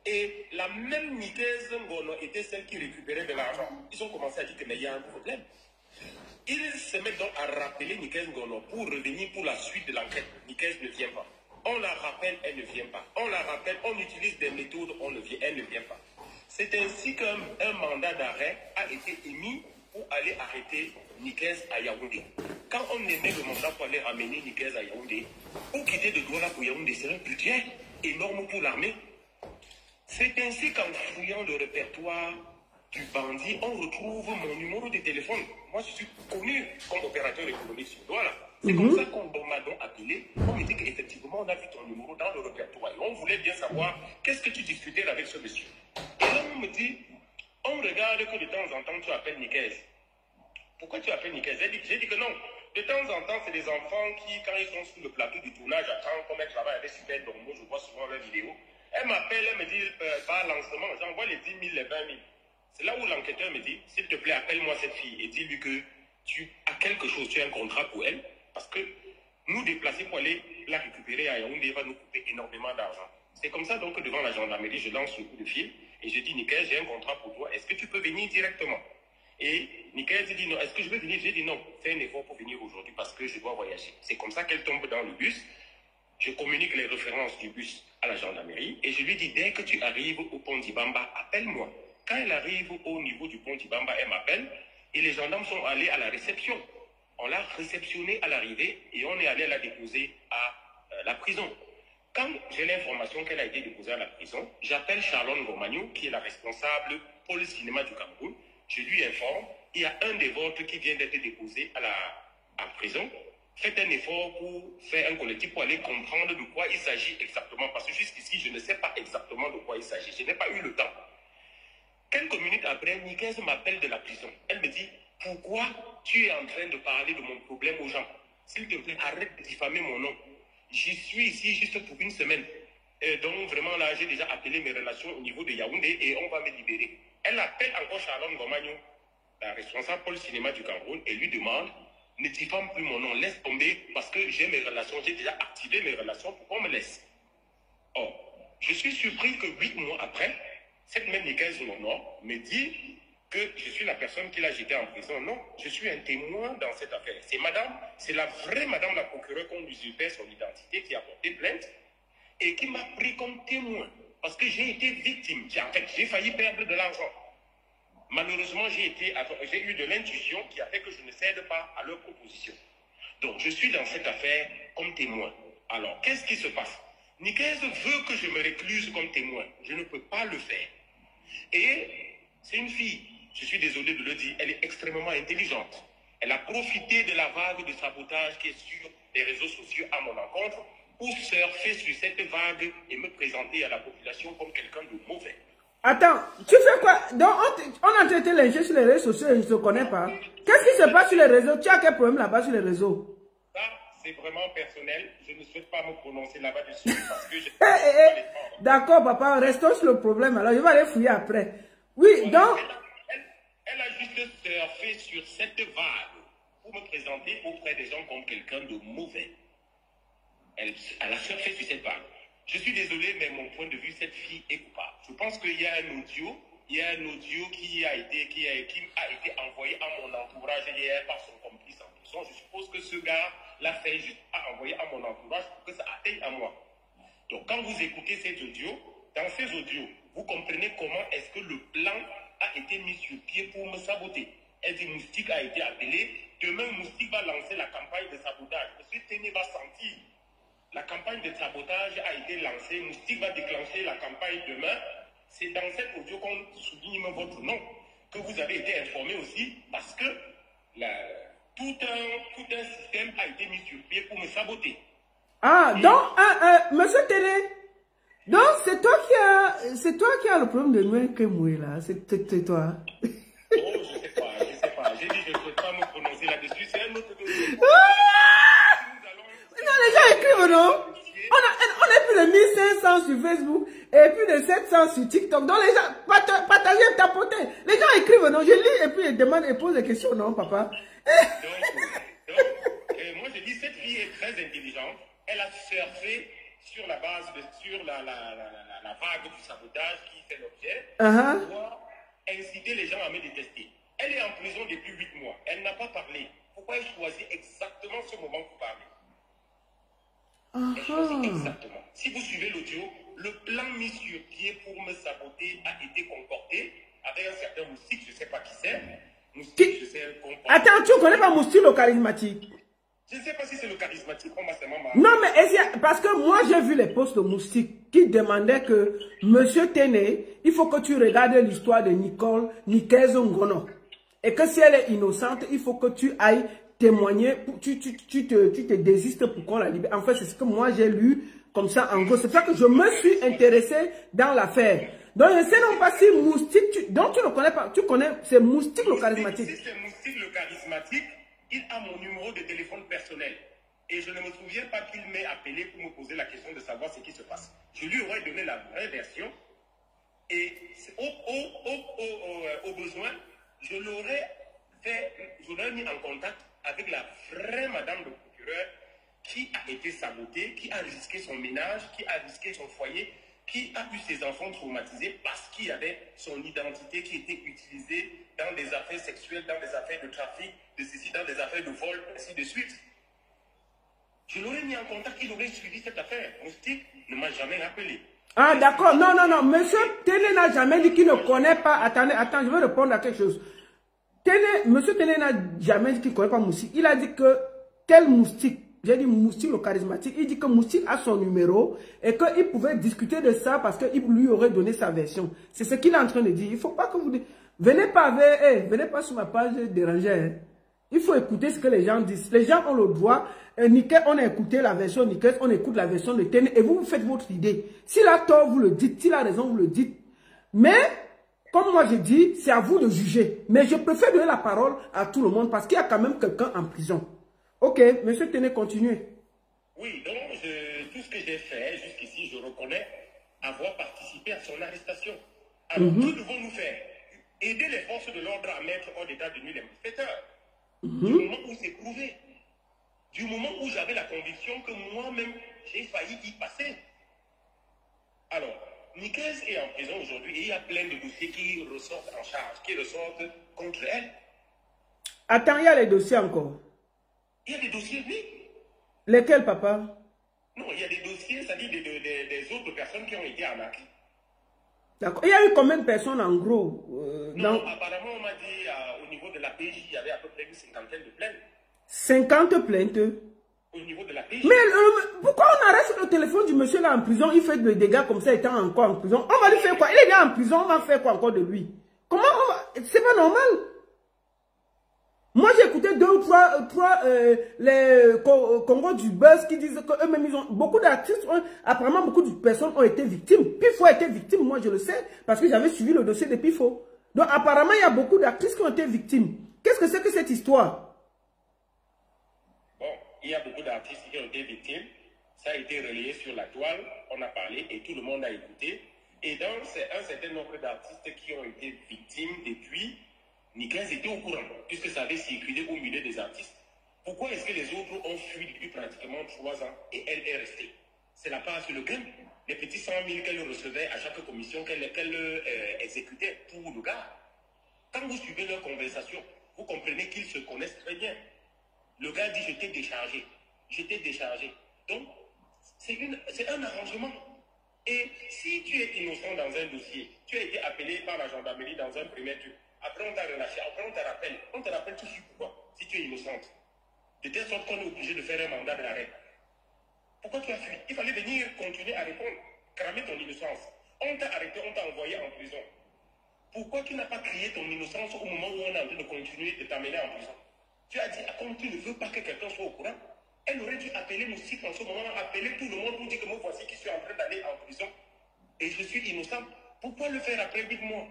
Et la même Nickel Ngono était celle qui récupérait de l'argent. Ils ont commencé à dire qu'il y a un problème. Ils se mettent donc à rappeler Nickel Ngono pour revenir pour la suite de l'enquête. Nickel ne vient pas. On la rappelle, elle ne vient pas. On la rappelle, on utilise des méthodes, elle ne vient pas. C'est ainsi qu'un mandat d'arrêt a été émis pour aller arrêter Nickel à Yaoundé. Quand on émet le mandat pour aller ramener Nickel à Yaoundé, pour quitter de Douala pour Yaoundé, c'est un budget énorme pour l'armée. C'est ainsi qu'en fouillant le répertoire du bandit, on retrouve mon numéro de téléphone. Moi, je suis connu comme opérateur économique sur Douala. C'est comme ça qu'on m'a donc appelé. On me dit qu'effectivement, on a vu ton numéro dans le répertoire. Et on voulait bien savoir qu'est-ce que tu discutais avec ce monsieur. Et là, on me dit, on regarde que de temps en temps, tu appelles Nickel. Pourquoi tu appelles Nickel? J'ai dit que non. De temps en temps, c'est des enfants qui, quand ils sont sur le plateau du tournage, attendent comme elles travaillent avec Super Dormo, je vois souvent leurs vidéos. Elle m'appelle, elle me dit, par lancement, j'envoie les 10 000, les 20 000. C'est là où l'enquêteur me dit, s'il te plaît, appelle-moi cette fille et dis-lui que tu as quelque chose, tu as un contrat pour elle, parce que nous déplacer pour aller la récupérer à Yaoundé va nous coûter énormément d'argent. C'est comme ça donc que devant la gendarmerie, je lance le coup de fil et je dis, Nickel, j'ai un contrat pour toi, est-ce que tu peux venir directement? Et Nickel dit non, est-ce que je veux venir? J'ai dit non, fais un effort pour venir aujourd'hui parce que je dois voyager. C'est comme ça qu'elle tombe dans le bus. Je communique les références du bus à la gendarmerie et je lui dis, dès que tu arrives au pont d'Ibamba, appelle-moi. Quand elle arrive au niveau du pont d'Ibamba, elle m'appelle et les gendarmes sont allés à la réception. On l'a réceptionnée à l'arrivée et on est allé la déposer à la prison. Quand j'ai l'information qu'elle a été déposée à la prison, j'appelle Charlotte Romagnou, qui est la responsable pour le cinéma du Cameroun. Je lui informe, il y a un des vôtres qui vient d'être déposé à prison. Faites un effort pour faire un collectif pour aller comprendre de quoi il s'agit exactement. Parce que jusqu'ici, je ne sais pas exactement de quoi il s'agit. Je n'ai pas eu le temps. Quelques minutes après, Nikaise m'appelle de la prison. Elle me dit, pourquoi tu es en train de parler de mon problème aux gens? S'il te plaît, arrête de diffamer mon nom. J'y suis ici juste pour une semaine. Et donc, vraiment, là, j'ai déjà appelé mes relations au niveau de Yaoundé et on va me libérer. Elle appelle encore Charlotte Gomagno, la responsable Pôle Cinéma du Cameroun, et lui demande, ne diffame plus mon nom, laisse tomber parce que j'ai mes relations, j'ai déjà activé mes relations pour qu'on me laisse. Or, je suis surpris que 8 mois après, cette même Nikaise Ngonor me dit que je suis la personne qui l'a jeté en prison. Non, je suis un témoin dans cette affaire. C'est la vraie madame la procureure qu'on usurpait son identité qui a porté plainte et qui m'a pris comme témoin parce que j'ai été victime. En fait, j'ai failli perdre de l'argent. Malheureusement, j'ai eu de l'intuition qui a fait que je ne cède pas à leur proposition. Donc, je suis dans cette affaire comme témoin. Alors, qu'est-ce qui se passe? Nikaise veut que je me récluse comme témoin. Je ne peux pas le faire. Et c'est une fille, je suis désolé de le dire, elle est extrêmement intelligente. Elle a profité de la vague de sabotage qui est sur les réseaux sociaux à mon encontre pour surfer sur cette vague et me présenter à la population comme quelqu'un de mauvais. Attends, tu fais quoi? Donc, on a traité lyncher sur les réseaux sociaux et je ne te connais pas. Qu'est-ce qui se passe sur les réseaux? Tu as quel problème là-bas sur les réseaux? Ça, c'est vraiment personnel. Je ne souhaite pas me prononcer là-bas dessus parce que je... D'accord, papa, restons sur le problème. Alors, je vais aller fouiller après. Oui, voilà, donc... Elle a juste surfé sur cette vague pour me présenter auprès des gens comme quelqu'un de mauvais. Elle a surfé sur cette vague. Je suis désolé, mais mon point de vue, cette fille est coupable. Je pense qu'il y a un audio, qui a été envoyé à mon entourage hier par son complice en prison. Je suppose que ce gars l'a fait juste à envoyer à mon entourage pour que ça atteigne à moi. Donc, quand vous écoutez ces audios, dans ces audios, vous comprenez comment est-ce que le plan a été mis sur pied pour me saboter. Elle dit Moustique a été appelé. Demain, Moustique va lancer la campagne de sabotage. Monsieur Téné va sentir. La campagne de sabotage a été lancée. Moustique va déclencher la campagne demain. C'est dans cet audio qu'on souligne votre nom que vous avez été informé aussi parce que tout un système a été mis sur pied pour me saboter. Ah, donc, monsieur Télé, donc c'est toi qui as le problème de nous que moi là, c'est toi. Oh, je sais pas. J'ai dit je ne souhaite pas me prononcer là-dessus, c'est un autre dossier. Non, les gens écrivent, non? On est plus de 1500 sur Facebook et plus de 700 sur TikTok. Donc les gens partagez, tapotez. Les gens écrivent, non? Je lis et puis ils demandent et posent des questions, non, papa? Donc, moi je dis, cette fille est très intelligente. Elle a surfé sur la base sur la vague du sabotage qui fait l'objet pour inciter les gens à me détester. Elle est en prison depuis 8 mois. Elle n'a pas parlé. Pourquoi elle choisit exactement ce moment pour parler? Elle choisit exactement. Si vous suivez l'audio, le plan mis sur pied pour me saboter a été concocté avec un certain Moustique, je ne sais pas qui c'est. Moustique, je sais comprendre. Attends, tu ne connais pas Moustique le charismatique? Je ne sais pas si c'est le charismatique, on m'a seulement marqué. Non, mais parce que moi j'ai vu les posts de Moustique qui demandaient que Monsieur Téné, il faut que tu regardes l'histoire de Nikaise Ngonor. Et que si elle est innocente, il faut que tu ailles témoigner, tu te désistes pour qu'on la libère. En fait, c'est ce que moi j'ai lu comme ça en gros. C'est ça que je me suis intéressé dans l'affaire. Donc je ne sais non pas si Moustique, donc tu ne connais pas, tu connais, c'est Moustique le charismatique. Si c'est Moustique le charismatique, il a mon numéro de téléphone personnel. Et je ne me souviens pas qu'il m'ait appelé pour me poser la question de savoir ce qui se passe. Je lui aurais donné la vraie version. Et au besoin, je l'aurais mis en contact avec la vraie madame le procureur qui a été sabotée, qui a risqué son ménage, qui a risqué son foyer, qui a eu ses enfants traumatisés parce qu'il y avait son identité qui était utilisée dans des affaires sexuelles, dans des affaires de trafic, de ceci, dans des affaires de vol, ainsi de suite. Je l'aurais mis en contact, il aurait suivi cette affaire. Moustique ne m'a jamais rappelé. Ah d'accord, non, monsieur Téné n'a jamais dit qu'il ne connaît pas. Attends, je vais répondre à quelque chose. Monsieur Téné n'a jamais dit qu'il ne connaît pas Moustique. Il a dit que quel Moustique? J'ai dit Moustique le charismatique. Il dit que Moustique a son numéro et qu'il pouvait discuter de ça parce qu'il lui aurait donné sa version. C'est ce qu'il est en train de dire. Il ne faut pas que vous... Venez pas sur ma page déranger. Hein. Il faut écouter ce que les gens disent. Les gens ont le droit. Nickel, on a écouté la version Nickel, on écoute la version de Téné et vous faites votre idée. S'il a tort, vous le dites. S'il a raison, vous le dites. Mais, comme moi je dis, c'est à vous de juger. Mais je préfère donner la parole à tout le monde parce qu'il y a quand même quelqu'un en prison. Ok, monsieur Téné, continuez. Oui, donc tout ce que j'ai fait jusqu'ici, je reconnais avoir participé à son arrestation. Alors, que devons-nous faire? Aider les forces de l'ordre à mettre hors d'état de nuit les malfaiteurs. Du moment où c'est prouvé, du moment où j'avais la conviction que moi-même, j'ai failli y passer. Alors, Nikez est en prison aujourd'hui et il y a plein de dossiers qui ressortent en charge, qui ressortent contre elle. Attends, il y a les dossiers encore. Il y a des dossiers, oui. Lesquels, papa? Non, il y a des dossiers, c'est-à-dire des autres personnes qui ont été arnaquées. D'accord. Il y a eu combien de personnes en gros Non, apparemment, on m'a dit au niveau de la PJ, il y avait à peu près une cinquantaine de plaintes. 50 plaintes? Au niveau de la PJ. Mais pourquoi on arrête le téléphone du monsieur là en prison? Il fait des dégâts comme ça étant encore en prison. On va lui faire quoi? Il est bien en prison, on va faire quoi encore de lui? Comment on va... C'est pas normal. Moi j'ai écouté 2 ou 3 les Congo du buzz qui disent qu'eux-mêmes ils ont... Beaucoup d'artistes, apparemment beaucoup de personnes ont été victimes. Pifo a été victime, moi je le sais, parce que j'avais suivi le dossier de Pifo. Donc apparemment il y a beaucoup d'artistes qui ont été victimes. Qu'est-ce que c'est que cette histoire? Bon, il y a beaucoup d'artistes qui ont été victimes. Ça a été relayé sur la toile, on a parlé et tout le monde a écouté. Et donc, c'est un certain nombre d'artistes qui ont été victimes depuis. Nikez était au courant, puisque ça avait circulé au milieu des artistes. Pourquoi est-ce que les autres ont fui depuis pratiquement 3 ans et elle est restée? C'est la part sur le gain. Les petits 100 000 qu'elle recevait à chaque commission qu'elle exécutait pour le gars. Quand vous suivez leur conversation, vous comprenez qu'ils se connaissent très bien. Le gars dit, je t'ai déchargé. Je t'ai déchargé. Donc, c'est un arrangement. Et si tu es innocent dans un dossier, tu as été appelé par la gendarmerie dans un premier truc, après on t'a relâché, après on te rappelle. On te rappelle tout de suite pourquoi, si tu es innocente. De telle sorte qu'on est obligé de faire un mandat d'arrêt. Pourquoi tu as fui? Il fallait venir continuer à répondre, cramer ton innocence. On t'a arrêté, on t'a envoyé en prison. Pourquoi tu n'as pas crié ton innocence au moment où on est en train de continuer de t'amener en prison? Tu as dit, comme tu ne veux pas que quelqu'un soit au courant, elle aurait dû appeler Moussif en ce moment, appeler tout le monde pour dire que moi voici qui suis en train d'aller en prison et je suis innocent. Pourquoi le faire après 8 mois?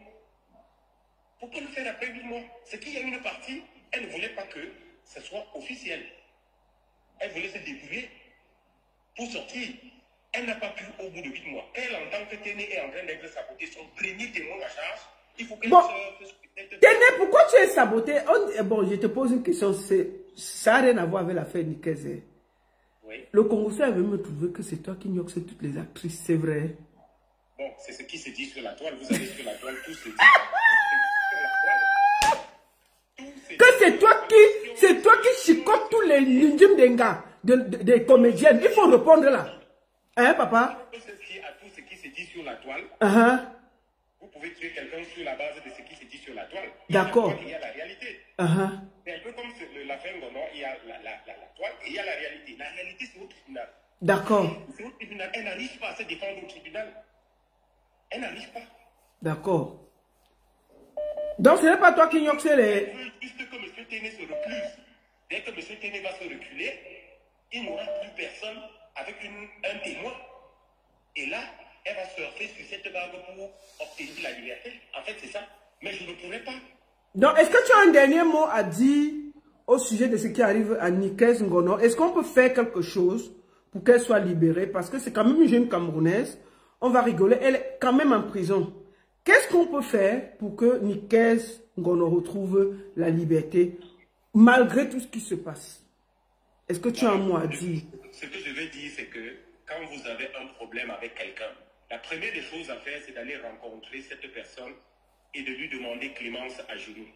Pourquoi le faire après 8 mois? C'est qu'il y a une partie, elle ne voulait pas que ce soit officiel. Elle voulait se débrouiller pour sortir. Elle n'a pas pu au bout de 8 mois. Elle, en tant que Téné, est en train d'être sabotée. Son premier témoin à charge, il faut qu'elle se... Téné, pourquoi tu es saboté? Bon, je te pose une question. Ça n'a rien à voir avec l'affaire Nikez. Oui. Le Congolais avait me trouvé que c'est toi qui ignorais toutes les actrices, c'est vrai? Bon, c'est ce qui se dit sur la toile. Vous allez sur la toile, tout se dit. Que c'est toi qui chicotes tous les ninjim des comédiennes. Il faut répondre là. Hein, papa? À tout ce qui se dit sur la toile, vous pouvez tuer quelqu'un sur la base de ce qui se dit sur la toile. D'accord. Il y a la réalité. C'est un peu comme l'affaire Ngono, il y a la toile et il y a la réalité. La réalité, c'est au tribunal. D'accord. C'est au tribunal. Elle n'arrive pas à se défendre au tribunal. Elle n'arrive pas. D'accord. Donc, ce n'est pas toi qui ignoxe les... Puisque que M. Téné se recluse, dès que M. Téné va se reculer, il n'y aura plus personne avec un témoin. Et là, elle va surfer sur cette vague pour obtenir la liberté. En fait, c'est ça. Mais je ne pourrais pas. Donc, est-ce que tu as un dernier mot à dire au sujet de ce qui arrive à Nikez Ngono? Est-ce qu'on peut faire quelque chose pour qu'elle soit libérée? Parce que c'est quand même une jeune Camerounaise. On va rigoler. Elle est quand même en prison. Qu'est-ce qu'on peut faire pour que Nikez Ngono retrouve la liberté malgré tout ce qui se passe? Est-ce que tu as un mot à dire? Ce que je veux dire, c'est que quand vous avez un problème avec quelqu'un, la première des choses à faire, c'est d'aller rencontrer cette personne et de lui demander clémence à genoux.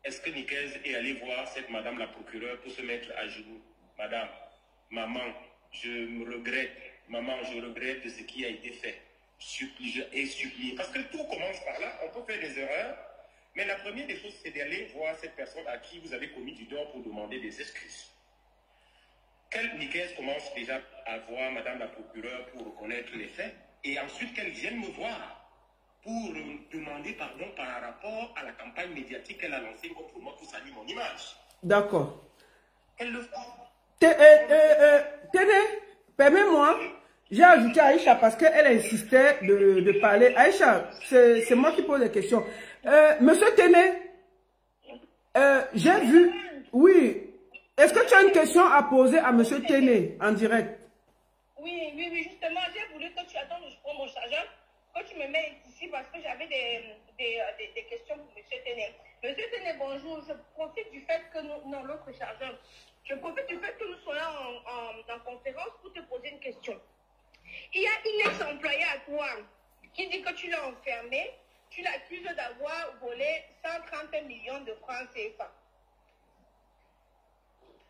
Est-ce que Nikez est allé voir cette madame la procureure pour se mettre à genoux? Madame, maman, je me regrette. Maman, je regrette de ce qui a été fait. Supplie et supplie. Parce que tout commence par là. On peut faire des erreurs. Mais la première des choses, c'est d'aller voir cette personne à qui vous avez commis du tort pour demander des excuses. Quelle Nikez commence déjà à voir madame la procureure pour reconnaître les faits. Et ensuite qu'elle vienne me voir pour demander pardon par rapport à la campagne médiatique qu'elle a lancée contre moi pour salir mon image. D'accord. Elle le fera. Téné, permets-moi. J'ai ajouté Aïcha parce qu'elle insistait de parler. Aïcha, c'est moi qui pose les questions. Monsieur Téné, j'ai vu... Oui. Est-ce que tu as une question à poser à Monsieur Téné en direct? Oui, justement, j'ai voulu que tu attendes, je prends mon chargeur, que tu me mets ici parce que j'avais des questions pour Monsieur Téné. Monsieur Téné, bonjour, je profite du fait que nous, non, l'autre chargeur, je profite du fait que nous soyons en conférence pour te poser une question. Il y a une ex-employée à toi qui dit que tu l'as enfermée, tu l'accuses d'avoir volé 130 millions de francs CFA.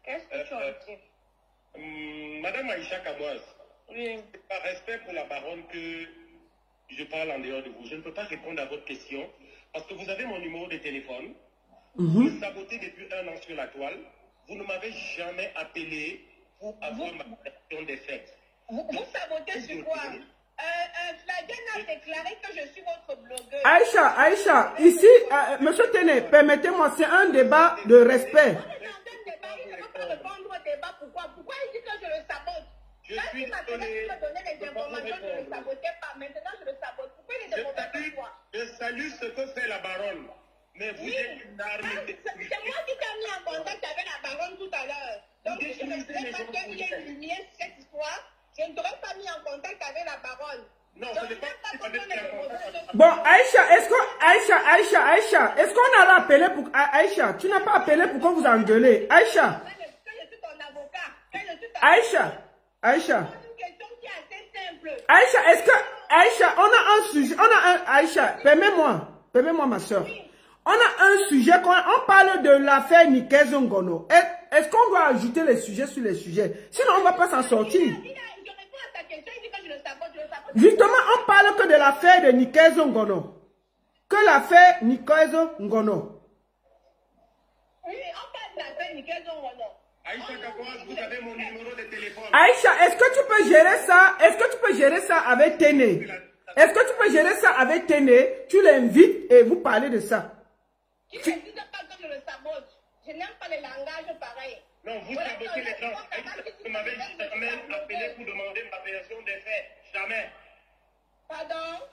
Qu'est-ce que tu en dis? Madame Aïcha Kamoise, oui. Par respect pour la baronne que je parle en dehors de vous, je ne peux pas répondre à votre question parce que vous avez mon numéro de téléphone. Vous me sabotez depuis 1 an sur la toile. Vous ne m'avez jamais appelé pour avoir ma version des faits. Vous sabotez sur quoi? Flavienne a déclaré que je suis votre blogueuse. Aïcha, ici, Monsieur Téné, permettez-moi, c'est un débat de respect. Il ne veut pas répondre au débat. Pourquoi il dit que je le sabote? Là, il m'a donné les informations, je ne le sabotais pas. Maintenant, je le sabote. Pourquoi il est de moi? Je salue ce que fait la baronne. Mais vous êtes une arme. C'est moi qui t'ai mis en contact avec la baronne tout à l'heure. Donc, je ne sais pas qu'il y ait une lumière sur cette histoire. Je ne t'aurais pas mis en contact avec la baronne. Non, je n'ai pas mis en contact. Bon, Aïcha, est-ce qu'on a appelé pour... Aïcha, tu n'as pas appelé pour qu'on vous engueule. Aïcha. Je suis ton avocat. Aïcha. C'est une question qui est assez simple. Aïcha, est-ce que... Aïcha, on a un sujet... Aïcha, permets-moi ma soeur. On a un sujet, on parle de l'affaire Nikezo Ngono. Est-ce qu'on doit ajouter les sujets sur les sujets? Sinon, on ne va pas s'en sortir. Justement, on parle que de l'affaire de Nikezo Ngono. Que l'affaire Nikezo Ngono. Oui, on parle de l'affaire Nikezo Ngono. Aïcha Kakoas, vous avez mon numéro de téléphone. Aïcha, est-ce que tu peux gérer ça? Est-ce que tu peux gérer ça avec Téné? Est-ce que tu peux gérer ça avec Téné? Tu l'invites et vous parlez de ça. Qui ne dit pas que je le sabote? Je n'aime pas les langages pareils. Non, vous sabotez les gens. Vous m'avez jamais appelé pour demander ma version des faits. Jamais. Pardon?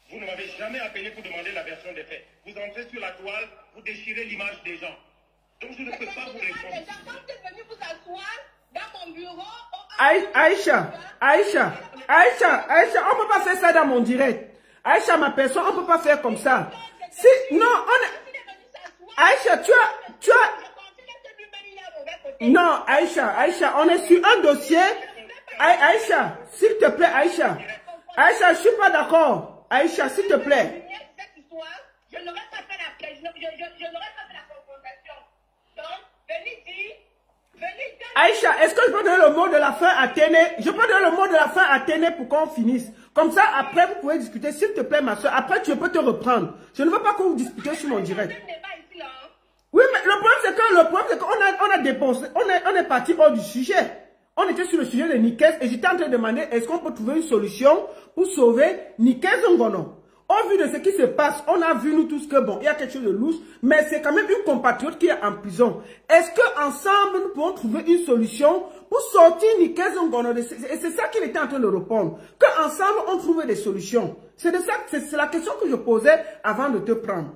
Vous ne m'avez jamais appelé pour demander la version des faits. Vous entrez sur la toile, vous déchirez l'image des gens. Donc je ne peux pas vous répondre. Quand tu es venu vous asseoir dans mon bureau... Aïcha, on ne peut pas faire ça dans mon direct. Aïcha, ma personne, on ne peut pas faire comme ça. Si, non, on est... Aïcha, tu as... Non, Aïcha, on est sur un dossier. Aïcha, s'il te plaît, Aïcha, je suis pas d'accord. Aïcha, s'il te plaît. Je n'aurais pas fait la confrontation. Donc, venez dire... Aïcha, est-ce que je peux donner le mot de la fin à Téné? Je peux donner le mot de la fin à Téné pour qu'on finisse. Comme ça, après, vous pouvez discuter. S'il te plaît, ma soeur. Après, tu peux te reprendre. Je ne veux pas que vous discutiez sur mon direct. Oui, mais le problème, c'est qu'on a dépensé. On est parti hors du sujet. On était sur le sujet de Nikez et j'étais en train de demander est-ce qu'on peut trouver une solution pour sauver Nikez Ngono. Au vu de ce qui se passe, on a vu nous tous que bon, il y a quelque chose de louche, mais c'est quand même une compatriote qui est en prison. Est-ce qu'ensemble, nous pouvons trouver une solution pour sortir Nikez Ngono? Et c'est ça qu'il était en train de répondre. Qu'ensemble, on trouve des solutions. C'est la question que je posais avant de te prendre.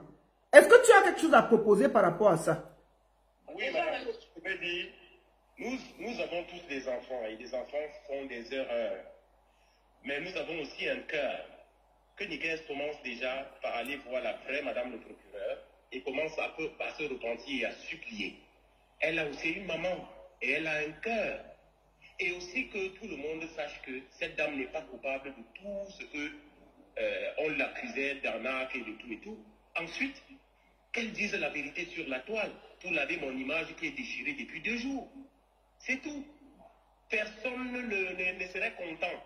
Est-ce que tu as quelque chose à proposer par rapport à ça? Oui, madame, je peux dire, nous avons tous des enfants et les enfants font des erreurs. Mais nous avons aussi un cœur. Que Nikez commence déjà par aller voir la vraie madame le procureur et commence à se repentir et à supplier. Elle a aussi une maman et elle a un cœur. Et aussi que tout le monde sache que cette dame n'est pas coupable de tout ce que on l'accusait d'arnaque et de tout et tout. Ensuite, qu'elle dise la vérité sur la toile pour laver mon image qui est déchirée depuis 2 jours. C'est tout. Personne ne serait content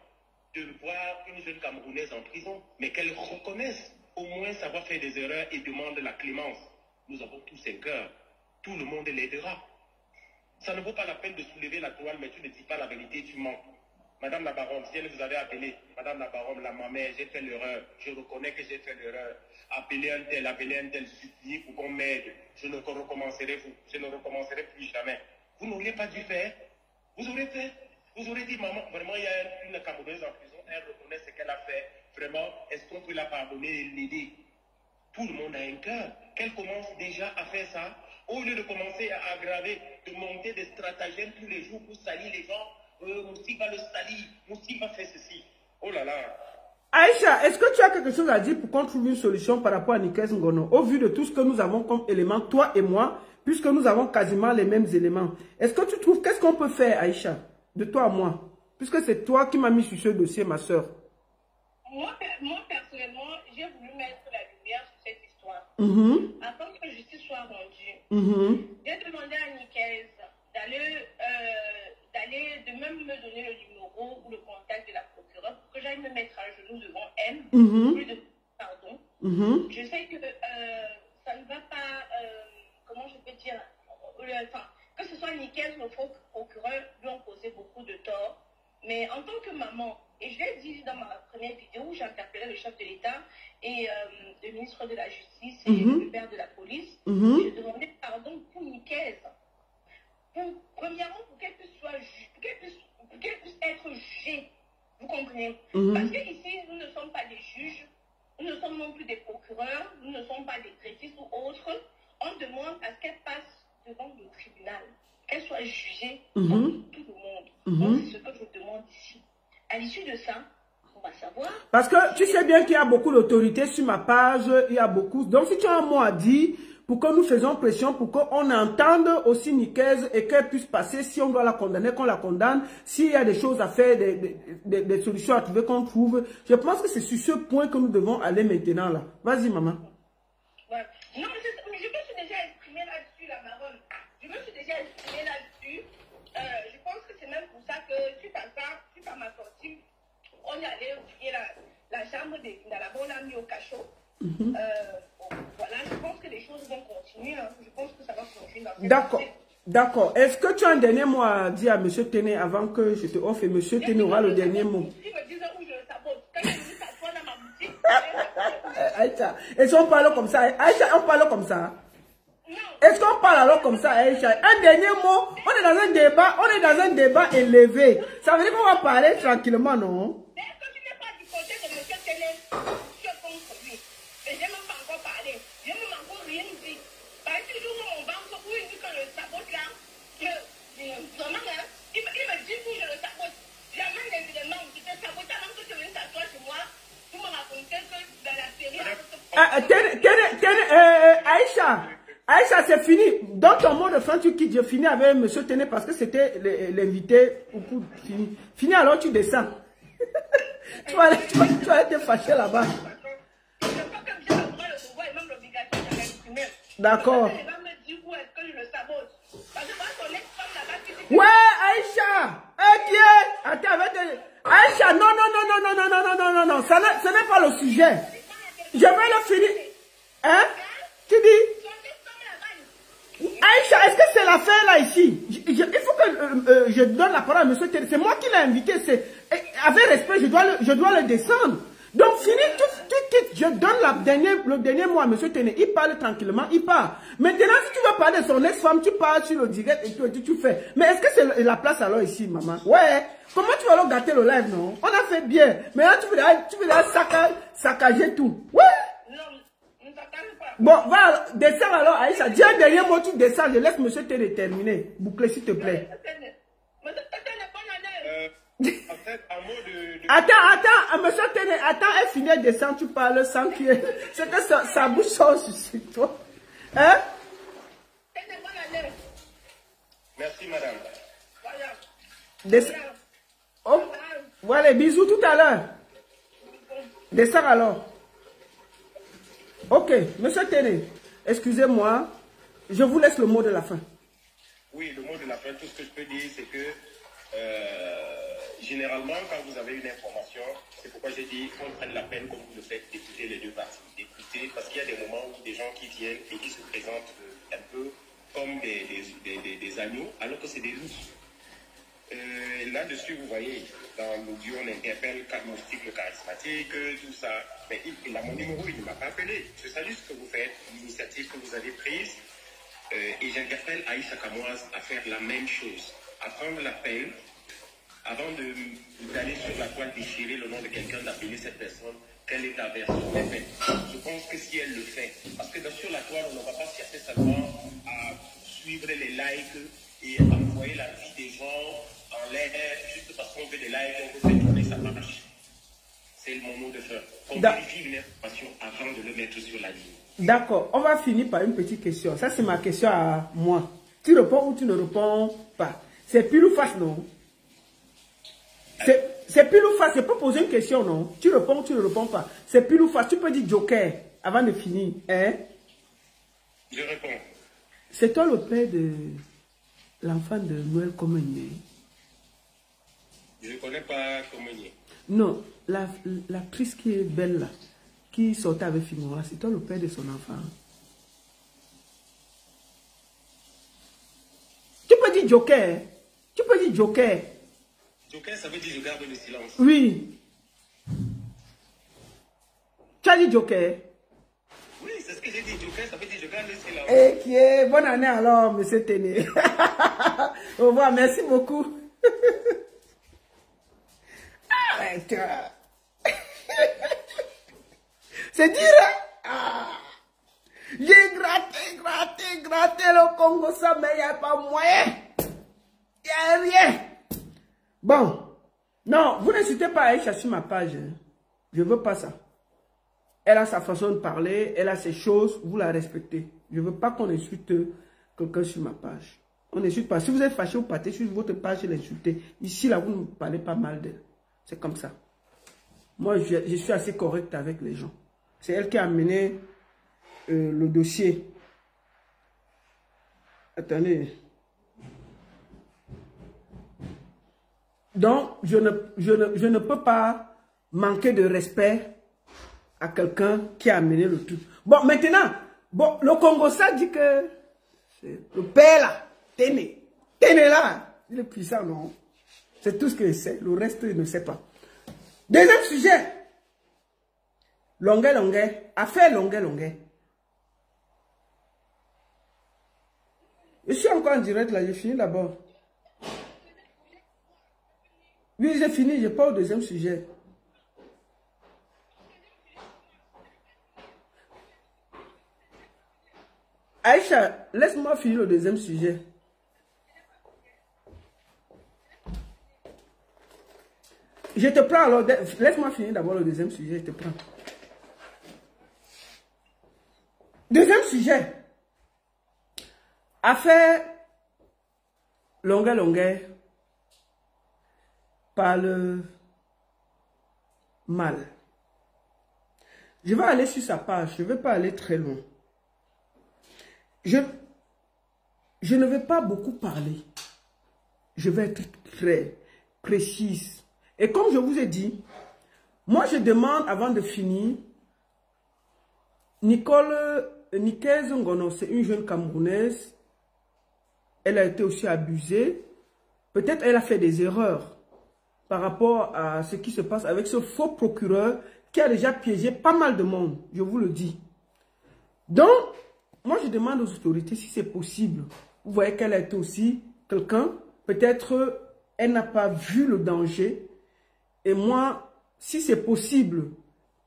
de voir une jeune Camerounaise en prison, mais qu'elle reconnaisse au moins savoir faire des erreurs et demande la clémence. Nous avons tous un cœur. Tout le monde l'aidera. Ça ne vaut pas la peine de soulever la toile, mais tu ne dis pas la vérité, tu mens. Madame la baronne, si elle vous avait appelé, Madame la baronne, ma mère, j'ai fait l'erreur. Je reconnais que j'ai fait l'erreur. Appelez un tel, suppliez pour qu'on m'aide. Je ne recommencerai plus jamais. Vous n'auriez pas dû faire. Vous aurez fait. Vous aurez dit, maman, vraiment, il y a une Camerounaise en prison, elle reconnaît ce qu'elle a fait. Vraiment, est-ce qu'on peut la pardonner et l'aider? Tout le monde a un cœur. Qu'elle commence déjà à faire ça, au lieu de commencer à aggraver, de monter des stratagèmes tous les jours pour salir les gens. Moussi va le salir, Moussi va faire ceci. Oh là là. Aïcha, est-ce que tu as quelque chose à dire pour qu'on trouve une solution par rapport à Nikez Ngono? Au vu de tout ce que nous avons comme éléments, toi et moi, puisque nous avons quasiment les mêmes éléments. Est-ce que tu trouves, qu'est-ce qu'on peut faire, Aïcha, de toi à moi? Puisque c'est toi qui m'as mis sur ce dossier, ma soeur. Moi personnellement, j'ai voulu mettre la lumière sur cette histoire. Avant que la justice soit rendue, j'ai demandé à Nikez d'aller de même me donner le numéro ou le contact de la procureure pour que j'aille me mettre à genoux devant elle, plus de pardon. Je sais que ça ne va pas, comment je peux dire, enfin, que ce soit Nikez ou le procureur lui ont causé beaucoup de tort, mais en tant que maman, et je l'ai dit dans ma première vidéo où j'interpellais le chef de l'État et le ministre de la Justice et le père de la police, j'ai demandé pardon pour Nikez. Premièrement, pour qu'elle puisse être jugée. Vous comprenez? Parce qu'ici, nous ne sommes pas des juges, nous ne sommes non plus des procureurs, nous ne sommes pas des grévistes ou autres. On demande à ce qu'elle passe devant le tribunal, qu'elle soit jugée comme tout le monde. Donc, c'est ce que je demande ici. À l'issue de ça, on va savoir. Parce que tu sais bien qu'il y a beaucoup d'autorités sur ma page, il y a beaucoup. Donc, si tu as un mot à dire, pour que nous faisons pression, pour qu'on entende aussi Nikez et qu'elle puisse passer, si on doit la condamner, qu'on la condamne, s'il y a des choses à faire, des solutions à trouver, qu'on trouve. Je pense que c'est sur ce point que nous devons aller maintenant là. Vas-y, maman. Ouais. Non, mais je me suis déjà exprimée là-dessus, la baronne. Je me suis déjà exprimée là-dessus. Je pense que c'est même pour ça que, suite à ma sortie, on est allé fouiller la chambre dans la bonne amie au cachot. Voilà, je pense que les choses vont continuer. Hein. Je pense que ça va continuer dans cette D'accord. D'accord. Est-ce que tu as un dernier mot à dire à M. Téné avant que je te offre et M. Téné aura le dernier mot? Il me disait où je le sabote. Quand il me dit s'asseoir dans ma boutique, Aïcha, est-ce qu'on parle comme ça? Aïcha, on parle comme ça? Est-ce qu'on parle alors comme ça, Aïcha? Un dernier mot, on est dans un débat élevé. Ça veut dire qu'on va parler tranquillement, non? mais est-ce que tu n'es pas du côté de M. Téné? Je suis contre lui. Et je n'ai même pas encore parlé. Je n'ai même encore rien dit. Parce que toujours on va où il dit que je le sabote là, vraiment, hein, il me dit où je le sabote. J'amène des éléments qui te sabotent avant que tu viennes t'asseoir chez moi. Tu m'as raconté que dans la série... Aïcha, c'est fini. Dans ton mot de fin, tu quittes. Je finis avec M. Téné parce que c'était l'invité. Fini alors, tu descends. tu vas être fâché là-bas. D'accord. Ouais, Aïcha. Attends, Aïcha, non. Ce n'est pas le sujet. Je vais le finir. Hein? Tu dis? Aïcha, est-ce que c'est l'affaire là ici? Il faut que je donne la parole à M. Téné. C'est moi qui l'ai invité. Avec respect, je dois le descendre. Donc, fini, je donne le dernier mot à M. Téné. Il parle tranquillement, il part. Maintenant, si tu veux parler de son ex-femme, tu parles sur le direct et tu fais. Mais est-ce que c'est la place alors ici, maman? Ouais. Comment tu vas alors gâter le live, non? On a fait bien. Mais là, tu veux saccager tout. Ouais. Bon, va, descends alors, Aïcha. Dis un dernier mot, tu descends. Je laisse M. Téné terminer. Boucler, s'il te plaît. En fait, un mot de... Attends, M. Téné, attends, elle finit, elle descend, tu parles sans qu'il y ait... C'est que sa bouche sort sur toi. Hein? Merci, madame. Descends. Oh, voilà, bisous tout à l'heure. Descends alors. Ok, M. Téné, excusez-moi, je vous laisse le mot de la fin. Oui, le mot de la fin, tout ce que je peux dire, c'est que généralement, quand vous avez une information, c'est pourquoi j'ai dit qu'on prenne la peine, comme vous le faites, d'écouter les deux parties. D'écouter, parce qu'il y a des moments où des gens qui viennent et qui se présentent un peu comme des agneaux, alors que c'est des loups. Là-dessus, vous voyez, dans l'audio, on interpelle Moustique le charismatique, tout ça. Mais il a mon numéro, il ne m'a pas appelé. Je salue ce que vous faites, l'initiative que vous avez prise. Et j'interpelle Aïcha Kamoise à faire la même chose, à prendre l'appel avant d'aller sur la toile déchirer le nom de quelqu'un, d'appeler cette personne, quelle est ta version des faits. Je pense que si elle le fait, parce que sur la toile, on ne va pas chercher seulement à suivre les likes et envoyer la vie des gens en l'air juste parce qu'on veut des likes, on veut faire tourner sa page. C'est le moment de faire. On vérifie une information avant de le mettre sur la ligne. D'accord, on va finir par une petite question. Ça, c'est ma question à moi. Tu réponds ou tu ne réponds pas? C'est pile ou face, non? C'est pile ou face, je peux poser une question, non? Tu réponds ou tu ne réponds pas? C'est pile ou face, tu peux dire joker avant de finir, hein? Je réponds. C'est toi le père de l'enfant de Noël Comenier? Je ne connais pas Comenier. Non, l'actrice qui est belle là, qui sortait avec Fimora, c'est toi le père de son enfant? Tu peux dire joker, hein? Tu peux dire joker. Joker, ça veut dire je garde le silence. Oui. Tu as dit joker? Oui, c'est ce que j'ai dit. Joker, ça veut dire je garde le silence. Eh, qui est bonne année alors, monsieur Téné. Au revoir, merci beaucoup. Arrête. C'est dire, hein? J'ai gratté le Congo, ça, mais il n'y a pas moyen. Il n'y a rien. Bon, non, vous n'hésitez pas à aller chercher ma page. Hein. Je ne veux pas ça. Elle a sa façon de parler, elle a ses choses, vous la respectez. Je ne veux pas qu'on insulte quelqu'un sur ma page. On n'insulte pas. Si vous êtes fâché, vous partez sur votre page et l'insultez. Ici, là, vous ne parlez pas mal d'elle. C'est comme ça. Moi, je suis assez correct avec les gens. C'est elle qui a amené le dossier. Attendez. Donc, je ne peux pas manquer de respect à quelqu'un qui a amené le truc. Bon, maintenant, bon, le Congo, ça dit que le père là, Téné là, il est puissant, non? C'est tout ce qu'il sait. Le reste, il ne sait pas. Deuxième sujet. Longuet. Affaire Longuet. Je suis encore en direct là, j'ai fini d'abord. Oui, j'ai fini, je parle au deuxième sujet. Aïcha, laisse-moi finir le deuxième sujet. Je te prends alors, laisse-moi finir d'abord le deuxième sujet, je te prends. Deuxième sujet. Affaire Longuet parle mal. Je vais aller sur sa page, je ne vais pas aller très loin. Je ne vais pas beaucoup parler. Je vais être très précise. Et comme je vous ai dit, moi je demande avant de finir, Nikez Ngono, c'est une jeune Camerounaise. Elle a été aussi abusée. Peut-être elle a fait des erreurs par rapport à ce qui se passe avec ce faux procureur qui a déjà piégé pas mal de monde, je vous le dis. Donc, moi je demande aux autorités si c'est possible. Vous voyez qu'elle a été aussi quelqu'un, peut-être elle n'a pas vu le danger. Et moi, si c'est possible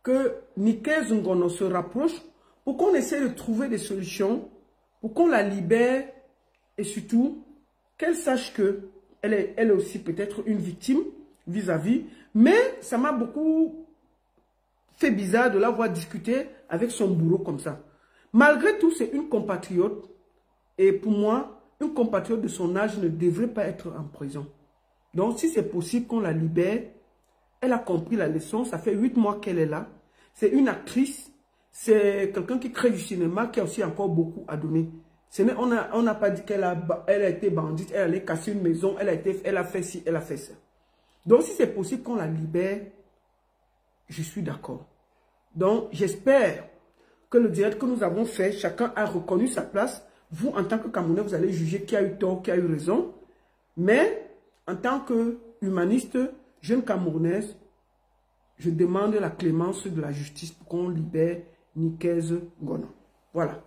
que Nikez Ngono se rapproche, pour qu'on essaie de trouver des solutions, pour qu'on la libère et surtout qu'elle sache que elle est aussi peut-être une victime vis-à-vis. Mais ça m'a beaucoup fait bizarre de la voir discuter avec son bourreau comme ça. Malgré tout, c'est une compatriote. Et pour moi, une compatriote de son âge ne devrait pas être en prison. Donc, si c'est possible qu'on la libère, elle a compris la leçon. Ça fait 8 mois qu'elle est là. C'est une actrice. C'est quelqu'un qui crée du cinéma, qui a aussi encore beaucoup à donner. On n'a pas dit qu'elle a été bandite, elle allait casser une maison, elle a fait ci, elle a fait ça. Donc, si c'est possible qu'on la libère, je suis d'accord. Donc, j'espère que le direct que nous avons fait, chacun a reconnu sa place. Vous, en tant que Camerounais, vous allez juger qui a eu tort, qui a eu raison. Mais, en tant que humaniste, jeune Camerounaise, je demande la clémence de la justice pour qu'on libère Nikez Ngono. Voilà.